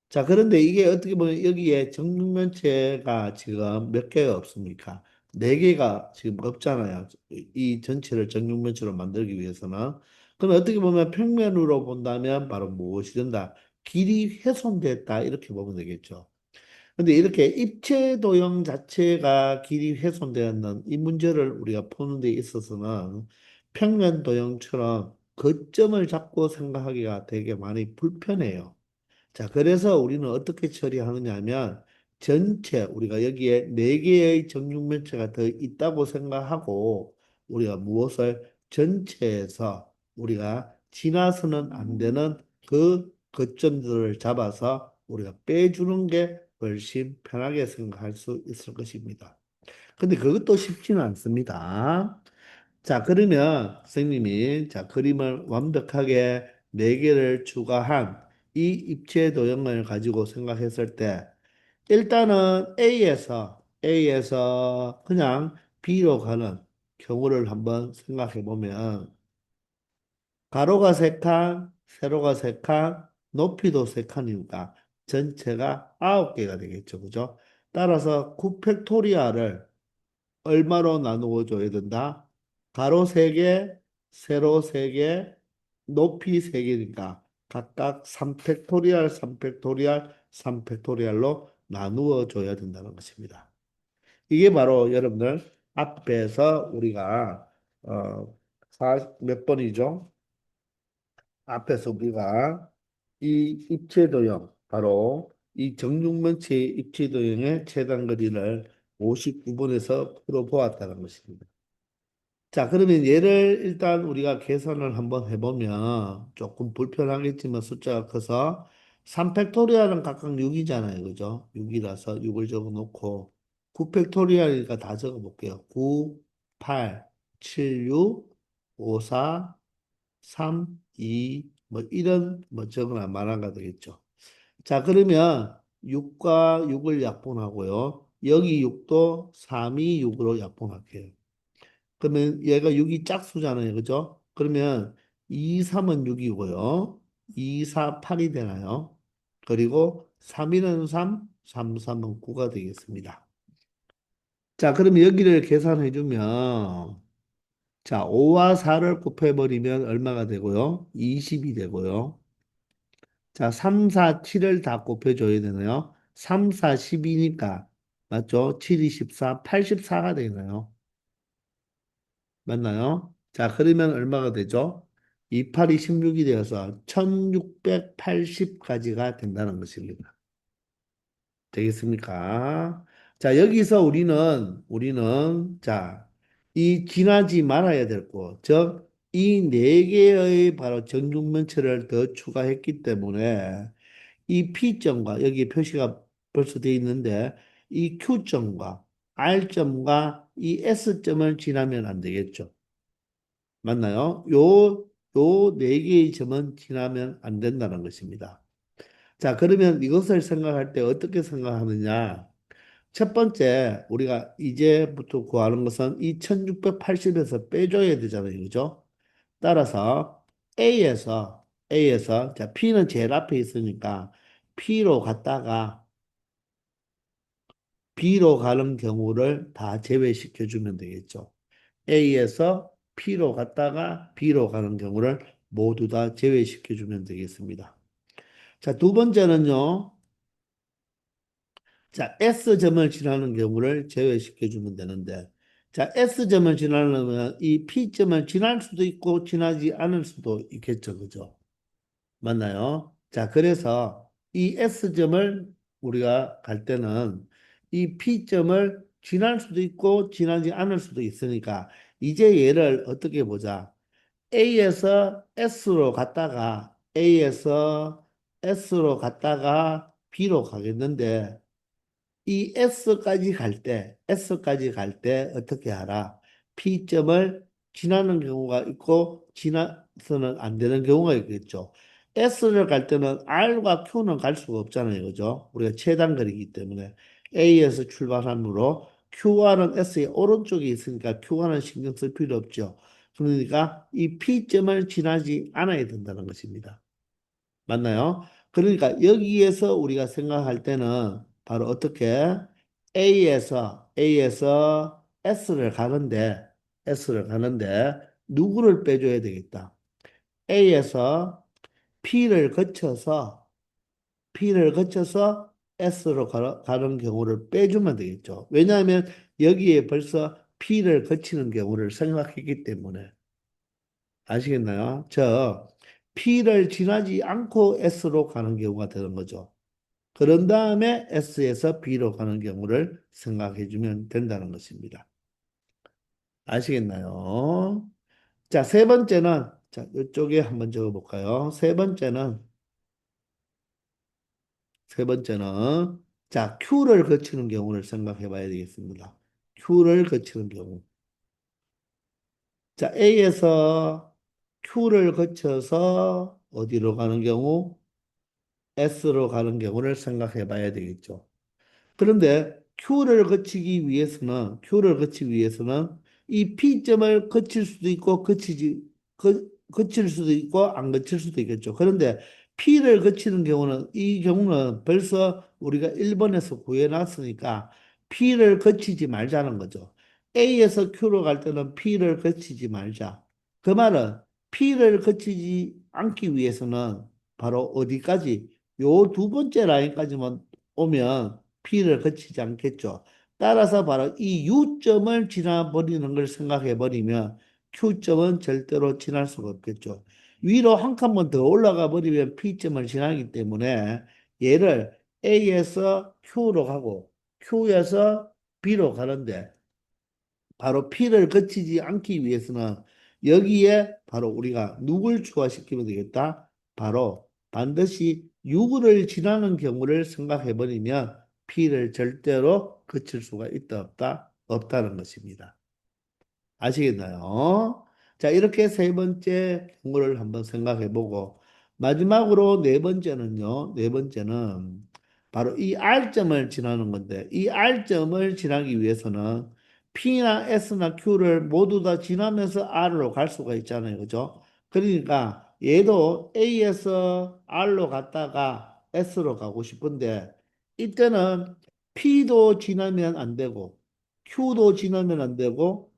자, 그런데 이게 어떻게 보면 여기에 정육면체가 지금 몇 개가 없습니까? 네 개가 지금 없잖아요. 이 전체를 정육면체로 만들기 위해서는. 그럼 어떻게 보면 평면으로 본다면 바로 무엇이 된다? 길이 훼손됐다. 이렇게 보면 되겠죠. 근데 이렇게 입체 도형 자체가 길이 훼손되었는 이 문제를 우리가 푸는 데 있어서는 평면 도형처럼 거점을 잡고 생각하기가 되게 많이 불편해요. 자, 그래서 우리는 어떻게 처리하느냐 하면 전체 우리가 여기에 네 개의 정육면체가 더 있다고 생각하고 우리가 무엇을 전체에서 우리가 지나서는 안 되는 그 거점들을 잡아서 우리가 빼주는 게 훨씬 편하게 생각할 수 있을 것입니다. 근데 그것도 쉽지는 않습니다. 자, 그러면 선생님이 자, 그림을 완벽하게 네 개를 추가한 이 입체 도형을 가지고 생각했을 때 일단은 A에서 그냥 B로 가는 경우를 한번 생각해 보면 가로가 세 칸, 세로가 세 칸, 높이도 세 칸이니까 전체가 9개가 되겠죠. 그죠? 따라서 9팩토리아를 얼마로 나누어 줘야 된다? 가로 3개, 세로 3개, 높이 3개니까 각각 3팩토리얼, 3팩토리얼, 3팩토리얼로 나누어 줘야 된다는 것입니다. 이게 바로 여러분들 앞에서 우리가 몇 번이죠? 앞에서 우리가 이 입체도형 바로 이 정육면체의 입체도형의 최단 거리를 59번에서 풀어보았다는 것입니다. 자, 그러면 얘를 일단 우리가 계산을 한번 해보면 조금 불편하겠지만 숫자가 커서 3팩토리얼은 각각 6이잖아요. 그죠? 6이라서 6을 적어 놓고 9팩토리얼이니까 다 적어 볼게요. 9, 8, 7, 6, 5, 4, 3, 2, 뭐 이런 뭐 적으나 말한가 되겠죠. 자, 그러면 6과 6을 약분하고요. 여기 6도 3이 6으로 약분할게요. 그러면 얘가 6이 짝수잖아요. 그죠? 그러면 2, 3은 6이고요. 2, 4, 8이 되나요? 그리고 3, 1은 3, 3, 3은 9가 되겠습니다. 자, 그러면 여기를 계산해 주면 자, 5와 4를 곱해버리면 얼마가 되고요? 20이 되고요. 자, 3, 4, 7을 다 곱해줘야 되나요? 3, 4, 12니까 맞죠? 7, 24, 84가 되나요? 맞나요? 자, 그러면 얼마가 되죠? 28이 16이 되어서 1680까지가 된다는 것입니다. 되겠습니까? 자, 여기서 자, 이 지나지 말아야 될 거, 즉, 이 네 개의 바로 정육면체를 더 추가했기 때문에 이 P점과 여기 표시가 벌써 되어 있는데 이 Q점과 R점과 이 S점을 지나면 안 되겠죠. 맞나요? 요 네 개의 점은 지나면 안 된다는 것입니다. 자, 그러면 이것을 생각할 때 어떻게 생각하느냐? 첫 번째, 우리가 이제부터 구하는 것은 이 1680에서 빼줘야 되잖아요. 그죠? 따라서 A에서 A에서, 자, P는 제일 앞에 있으니까 P로 갔다가 B로 가는 경우를 다 제외시켜 주면 되겠죠. A에서 P로 갔다가 B로 가는 경우를 모두 다 제외시켜 주면 되겠습니다. 자, 두 번째는요. 자, S점을 지나는 경우를 제외시켜 주면 되는데, 자, S점을 지나려면 이 P점을 지날 수도 있고 지나지 않을 수도 있겠죠. 그죠? 맞나요? 자, 그래서 이 S점을 우리가 갈 때는 이 P점을 지날 수도 있고 지나지 않을 수도 있으니까 이제 얘를 어떻게 보자. A에서 S로 갔다가 A에서 S로 갔다가 B로 가겠는데 이 S까지 갈 때 어떻게 하라? P점을 지나는 경우가 있고, 지나서는 안 되는 경우가 있겠죠. S를 갈 때는 R과 Q는 갈 수가 없잖아요. 그죠? 우리가 최단거리이기 때문에 A에서 출발하므로 QR은 S의 오른쪽에 있으니까 QR은 신경 쓸 필요 없죠. 그러니까 이 P점을 지나지 않아야 된다는 것입니다. 맞나요? 그러니까 여기에서 우리가 생각할 때는 바로 어떻게 A에서 S를 가는데 누구를 빼줘야 되겠다. A에서 P를 거쳐서 S로 가는 경우를 빼주면 되겠죠. 왜냐하면 여기에 벌써 P를 거치는 경우를 생각했기 때문에. 아시겠나요? P를 지나지 않고 S로 가는 경우가 되는 거죠. 그런 다음에 S에서 B로 가는 경우를 생각해 주면 된다는 것입니다. 아시겠나요? 자, 세 번째는, 자, 이쪽에 한번 적어 볼까요? 세 번째는, 자, Q를 거치는 경우를 생각해 봐야 되겠습니다. Q를 거치는 경우. 자, A에서 Q를 거쳐서 어디로 가는 경우? S로 가는 경우를 생각해 봐야 되겠죠. 그런데 Q를 거치기 위해서는 이 P점을 거칠 수도 있고 거칠 수도 있고 안 거칠 수도 있겠죠. 그런데 P를 거치는 경우는 이 경우는 벌써 우리가 1번에서 구해놨으니까 P를 거치지 말자는 거죠. A에서 Q로 갈 때는 P를 거치지 말자. 그 말은 P를 거치지 않기 위해서는 바로 어디까지? 요 두 번째 라인까지만 오면 P를 거치지 않겠죠. 따라서 바로 이 U점을 지나버리는 걸 생각해 버리면 Q점은 절대로 지날 수가 없겠죠. 위로 한 칸만 더 올라가 버리면 P점을 지나기 때문에 얘를 A에서 Q로 가고 Q에서 B로 가는데 바로 P를 거치지 않기 위해서는 여기에 바로 우리가 누굴 추가시키면 되겠다? 바로 반드시 6을 지나는 경우를 생각해 버리면 P를 절대로 거칠 수가 있다 없다? 없다는 것입니다. 아시겠나요? 자, 이렇게 세 번째 경우를 한번 생각해 보고, 마지막으로 네 번째는 바로 이 R점을 지나는 건데, 이 R점을 지나기 위해서는 P나 S나 Q를 모두 다 지나면서 R로 갈 수가 있잖아요. 그죠? 그러니까 얘도 A에서 R로 갔다가 S로 가고 싶은데, 이때는 P도 지나면 안 되고, Q도 지나면 안 되고,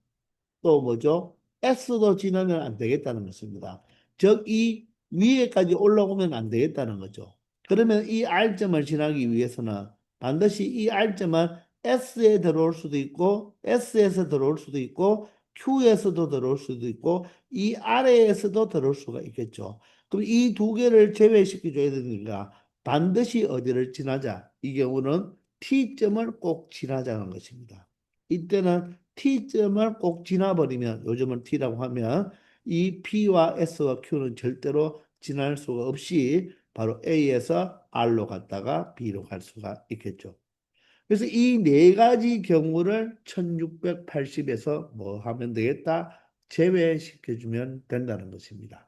또 뭐죠? S도 지나면 안 되겠다는 것입니다. 즉, 이 위에까지 올라오면 안 되겠다는 거죠. 그러면 이 R점을 지나기 위해서는 반드시 이 R점은 S에 들어올 수도 있고, S에서 들어올 수도 있고, Q에서도 들어올 수도 있고, 이 아래에서도 들어올 수가 있겠죠. 그럼 이 두 개를 제외시켜 줘야 되니까 반드시 어디를 지나자. 이 경우는 T점을 꼭 지나자는 것입니다. 이때는 T점을 꼭 지나버리면 요즘은 T라고 하면 이 P와 S와 Q는 절대로 지날 수가 없이 바로 A에서 R로 갔다가 B로 갈 수가 있겠죠. 그래서 이 네 가지 경우를 1680에서 뭐 하면 되겠다? 제외시켜주면 된다는 것입니다.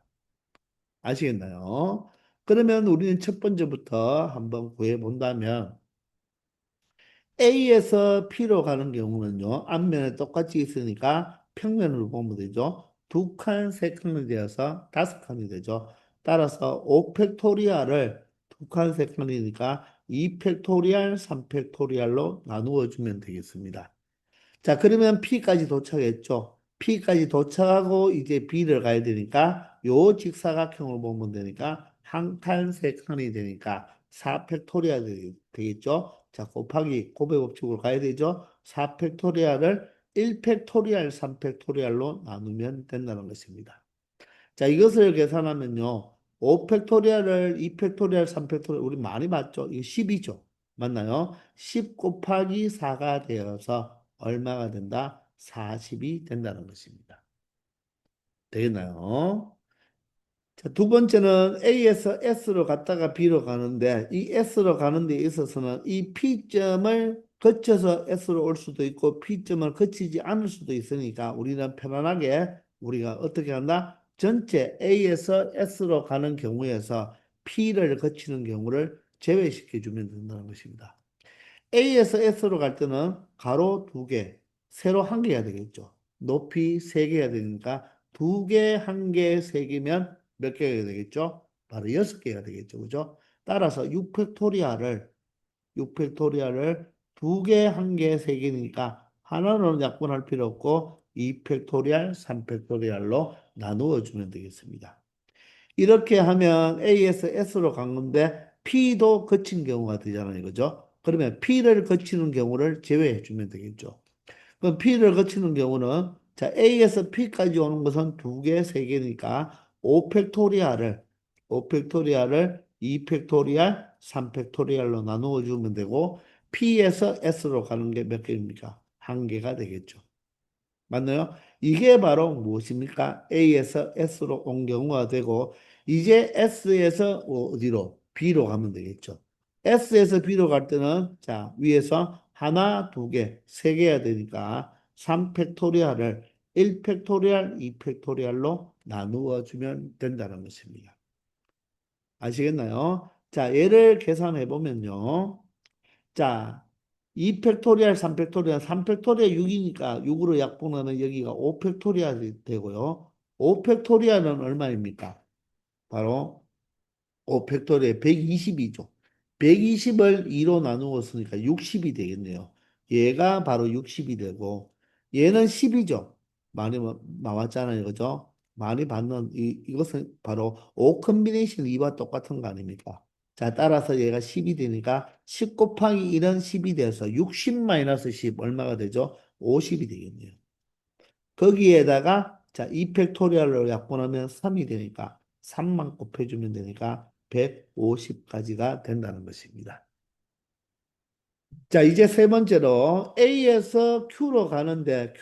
아시겠나요? 그러면 우리는 첫 번째부터 한번 구해 본다면 A에서 P로 가는 경우는요, 앞면에 똑같이 있으니까 평면으로 보면 되죠. 두 칸, 세 칸이 되어서 다섯 칸이 되죠. 따라서 5팩토리얼을 두 칸, 세 칸이니까 2팩토리얼, 3팩토리얼로 나누어 주면 되겠습니다. 자, 그러면 P까지 도착했죠. P까지 도착하고 이제 B를 가야 되니까 요 직사각형을 보면 되니까 한 칸, 세 칸이 되니까 4팩토리얼이 되겠죠. 자, 곱하기 곱의 법칙으로 가야 되죠. 4팩토리얼을 1팩토리얼, 3팩토리얼로 나누면 된다는 것입니다. 자, 이것을 계산하면요. 5팩토리얼을 2팩토리얼, 3팩토리얼 우리 많이 봤죠? 이거 10이죠. 맞나요? 10 곱하기 4가 되어서 얼마가 된다? 40이 된다는 것입니다. 되겠나요? 자, 두 번째는 A에서 S로 갔다가 B로 가는데 이 S로 가는 데 있어서는 이 P점을 거쳐서 S로 올 수도 있고 P점을 거치지 않을 수도 있으니까 우리는 편안하게 우리가 어떻게 한다? 전체 A에서 S로 가는 경우에서 P를 거치는 경우를 제외시켜 주면 된다는 것입니다. A에서 S로 갈 때는 가로 두 개, 세로 한 개가 되겠죠. 높이 세 개가 되니까 두 개, 한 개, 세 개면 몇 개가 되겠죠? 바로 여섯 개가 되겠죠. 그죠? 따라서 6팩토리얼을 두 개, 한 개, 세 개니까 하나는 약분할 필요 없고 2팩토리얼, 3팩토리얼로 나누어 주면 되겠습니다. 이렇게 하면 A에서 S로 간 건데 P도 거친 경우가 되잖아요. 그죠? 그러면 P를 거치는 경우를 제외해 주면 되겠죠. 그럼 P를 거치는 경우는 자, A에서 P까지 오는 것은 두 개, 세 개니까 5팩토리얼을 2팩토리얼, 3팩토리얼로 나누어 주면 되고 P에서 S로 가는 게 몇 개입니까? 한 개가 되겠죠. 맞나요? 이게 바로 무엇입니까? A에서 S로 온 경우가 되고 이제 S에서 어디로? B로 가면 되겠죠. S에서 B로 갈 때는 자 위에서 하나, 두 개, 세 개야 되니까 3팩토리얼을 1팩토리얼, 2팩토리얼로 나누어 주면 된다는 것입니다. 아시겠나요? 자, 얘를 계산해 보면요. 자, 2팩토리얼, 3팩토리얼, 3팩토리얼 6이니까 6으로 약분하면 여기가 5팩토리얼이 되고요. 5팩토리얼은 얼마입니까? 바로 5팩토리얼 120이죠. 120을 2로 나누었으니까 60이 되겠네요. 얘가 바로 60이 되고 얘는 10이죠. 많이 나왔잖아요. 그죠? 많이 받는 이것은 바로 5 컨비네이션 2와 똑같은 거 아닙니까? 자, 따라서 얘가 10이 되니까 10 곱하기 1은 10이 돼서 60 마이너스 10 얼마가 되죠? 50이 되겠네요. 거기에다가 자, 2팩토리얼로 약분하면 3이 되니까 3만 곱해주면 되니까 150까지가 된다는 것입니다. 자, 이제 세 번째로 A에서 Q로 가는데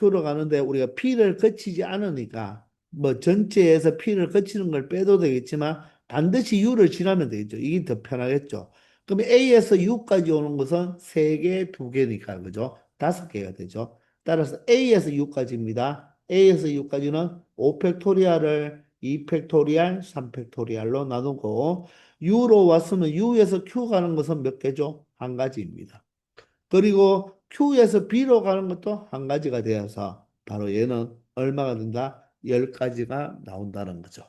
우리가 P를 거치지 않으니까 뭐 전체에서 P를 거치는 걸 빼도 되겠지만 반드시 U를 지나면 되겠죠. 이게 더 편하겠죠. 그럼 A에서 U까지 오는 것은 세 개, 두 개니까 그죠? 다섯 개가 되죠. 따라서 A에서 U까지입니다. A에서 U까지는 5팩토리얼을 2팩토리얼, 3팩토리얼로 나누고 U로 왔으면 U에서 Q 가는 것은 몇 개죠? 한 가지입니다. 그리고 Q에서 B로 가는 것도 한 가지가 되어서 바로 얘는 얼마가 된다? 10가지가 나온다는 거죠.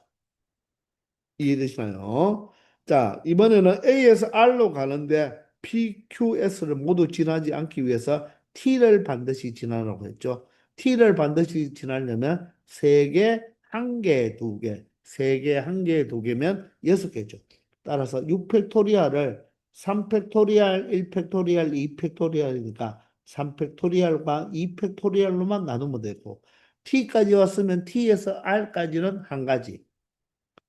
이해되시나요? 자, 이번에는 A에서 R로 가는데 P, Q, S를 모두 지나지 않기 위해서 T를 반드시 지나라고 했죠. T를 반드시 지나려면 3개, 1개, 2개, 3개, 1개, 2개면 6개죠. 따라서 6팩토리얼을 3팩토리얼, 1팩토리얼, 2팩토리얼이니까 3팩토리얼과 2팩토리얼로만 나누면 되고 T까지 왔으면 T에서 R까지는 한 가지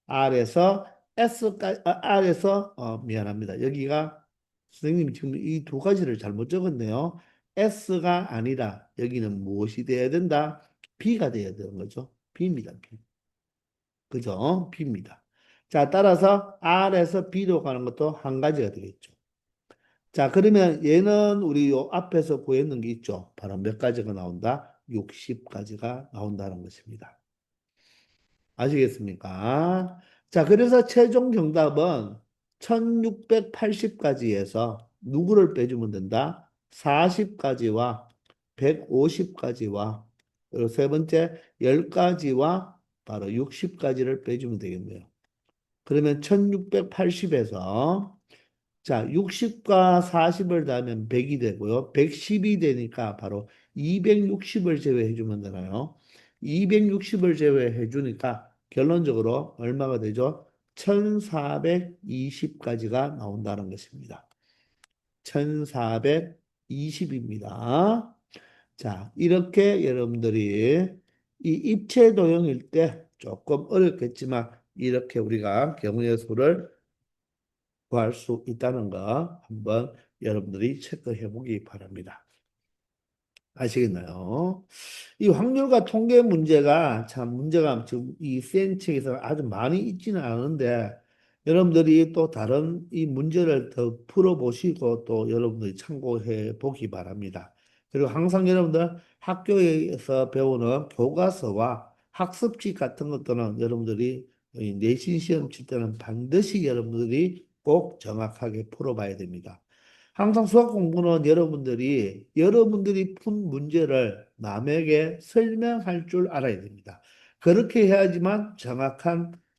R에서 S까지, R에서, 미안합니다. 여기가 선생님이 지금 이 두 가지를 잘못 적었네요. S가 아니라 여기는 무엇이 돼야 된다? B가 돼야 되는 거죠. B입니다. B. 그죠? B입니다. 자, 따라서 R에서 B로 가는 것도 한 가지가 되겠죠. 자, 그러면 얘는 우리 요 앞에서 구했는 게 있죠. 바로 몇 가지가 나온다? 60가지가 나온다는 것입니다. 아시겠습니까? 자, 그래서 최종 정답은 1680까지에서 누구를 빼주면 된다? 40까지와 150까지와 그리고 세 번째 10가지와 바로 60까지를 빼주면 되겠네요. 그러면 1680에서 자, 60과 40을 더하면 100이 되고요. 110이 되니까 바로 260을 제외해 주면 되나요? 260을 제외해 주니까 결론적으로 얼마가 되죠? 1420까지가 나온다는 것입니다. 1420입니다. 자, 이렇게 여러분들이 이 입체 도형일 때 조금 어렵겠지만 이렇게 우리가 경우의 수를 구할 수 있다는 거 한번 여러분들이 체크해 보기 바랍니다. 아시겠나요? 이 확률과 통계 문제가 참 문제가 지금 이 센 책에서 아주 많이 있지는 않은데 여러분들이 또 다른 이 문제를 더 풀어보시고 또 여러분들이 참고해 보기 바랍니다. 그리고 항상 여러분들 학교에서 배우는 교과서와 학습지 같은 것들은 여러분들이 이 내신 시험 칠 때는 반드시 여러분들이 꼭 정확하게 풀어봐야 됩니다. 항상 수학 공부는 여러분들이 푼 문제를 남에게 설명할 줄 알아야 됩니다. 그렇게 해야지만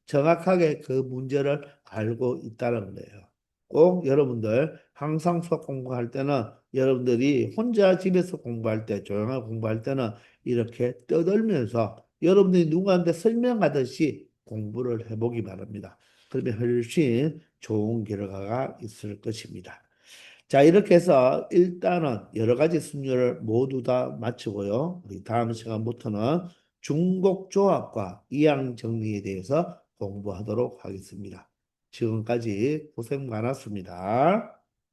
정확하게 그 문제를 알고 있다는 거예요. 꼭 여러분들 항상 수학 공부할 때는 여러분들이 혼자 집에서 공부할 때, 조용하게 공부할 때는 이렇게 떠들면서 여러분들이 누구한테 설명하듯이 공부를 해보기 바랍니다. 그러면 훨씬 좋은 결과가 있을 것입니다. 자, 이렇게 해서 일단은 여러 가지 승률을 모두 다 마치고요. 우리 다음 시간부터는 중복 조합과 이항 정리에 대해서 공부하도록 하겠습니다. 지금까지 고생 많았습니다.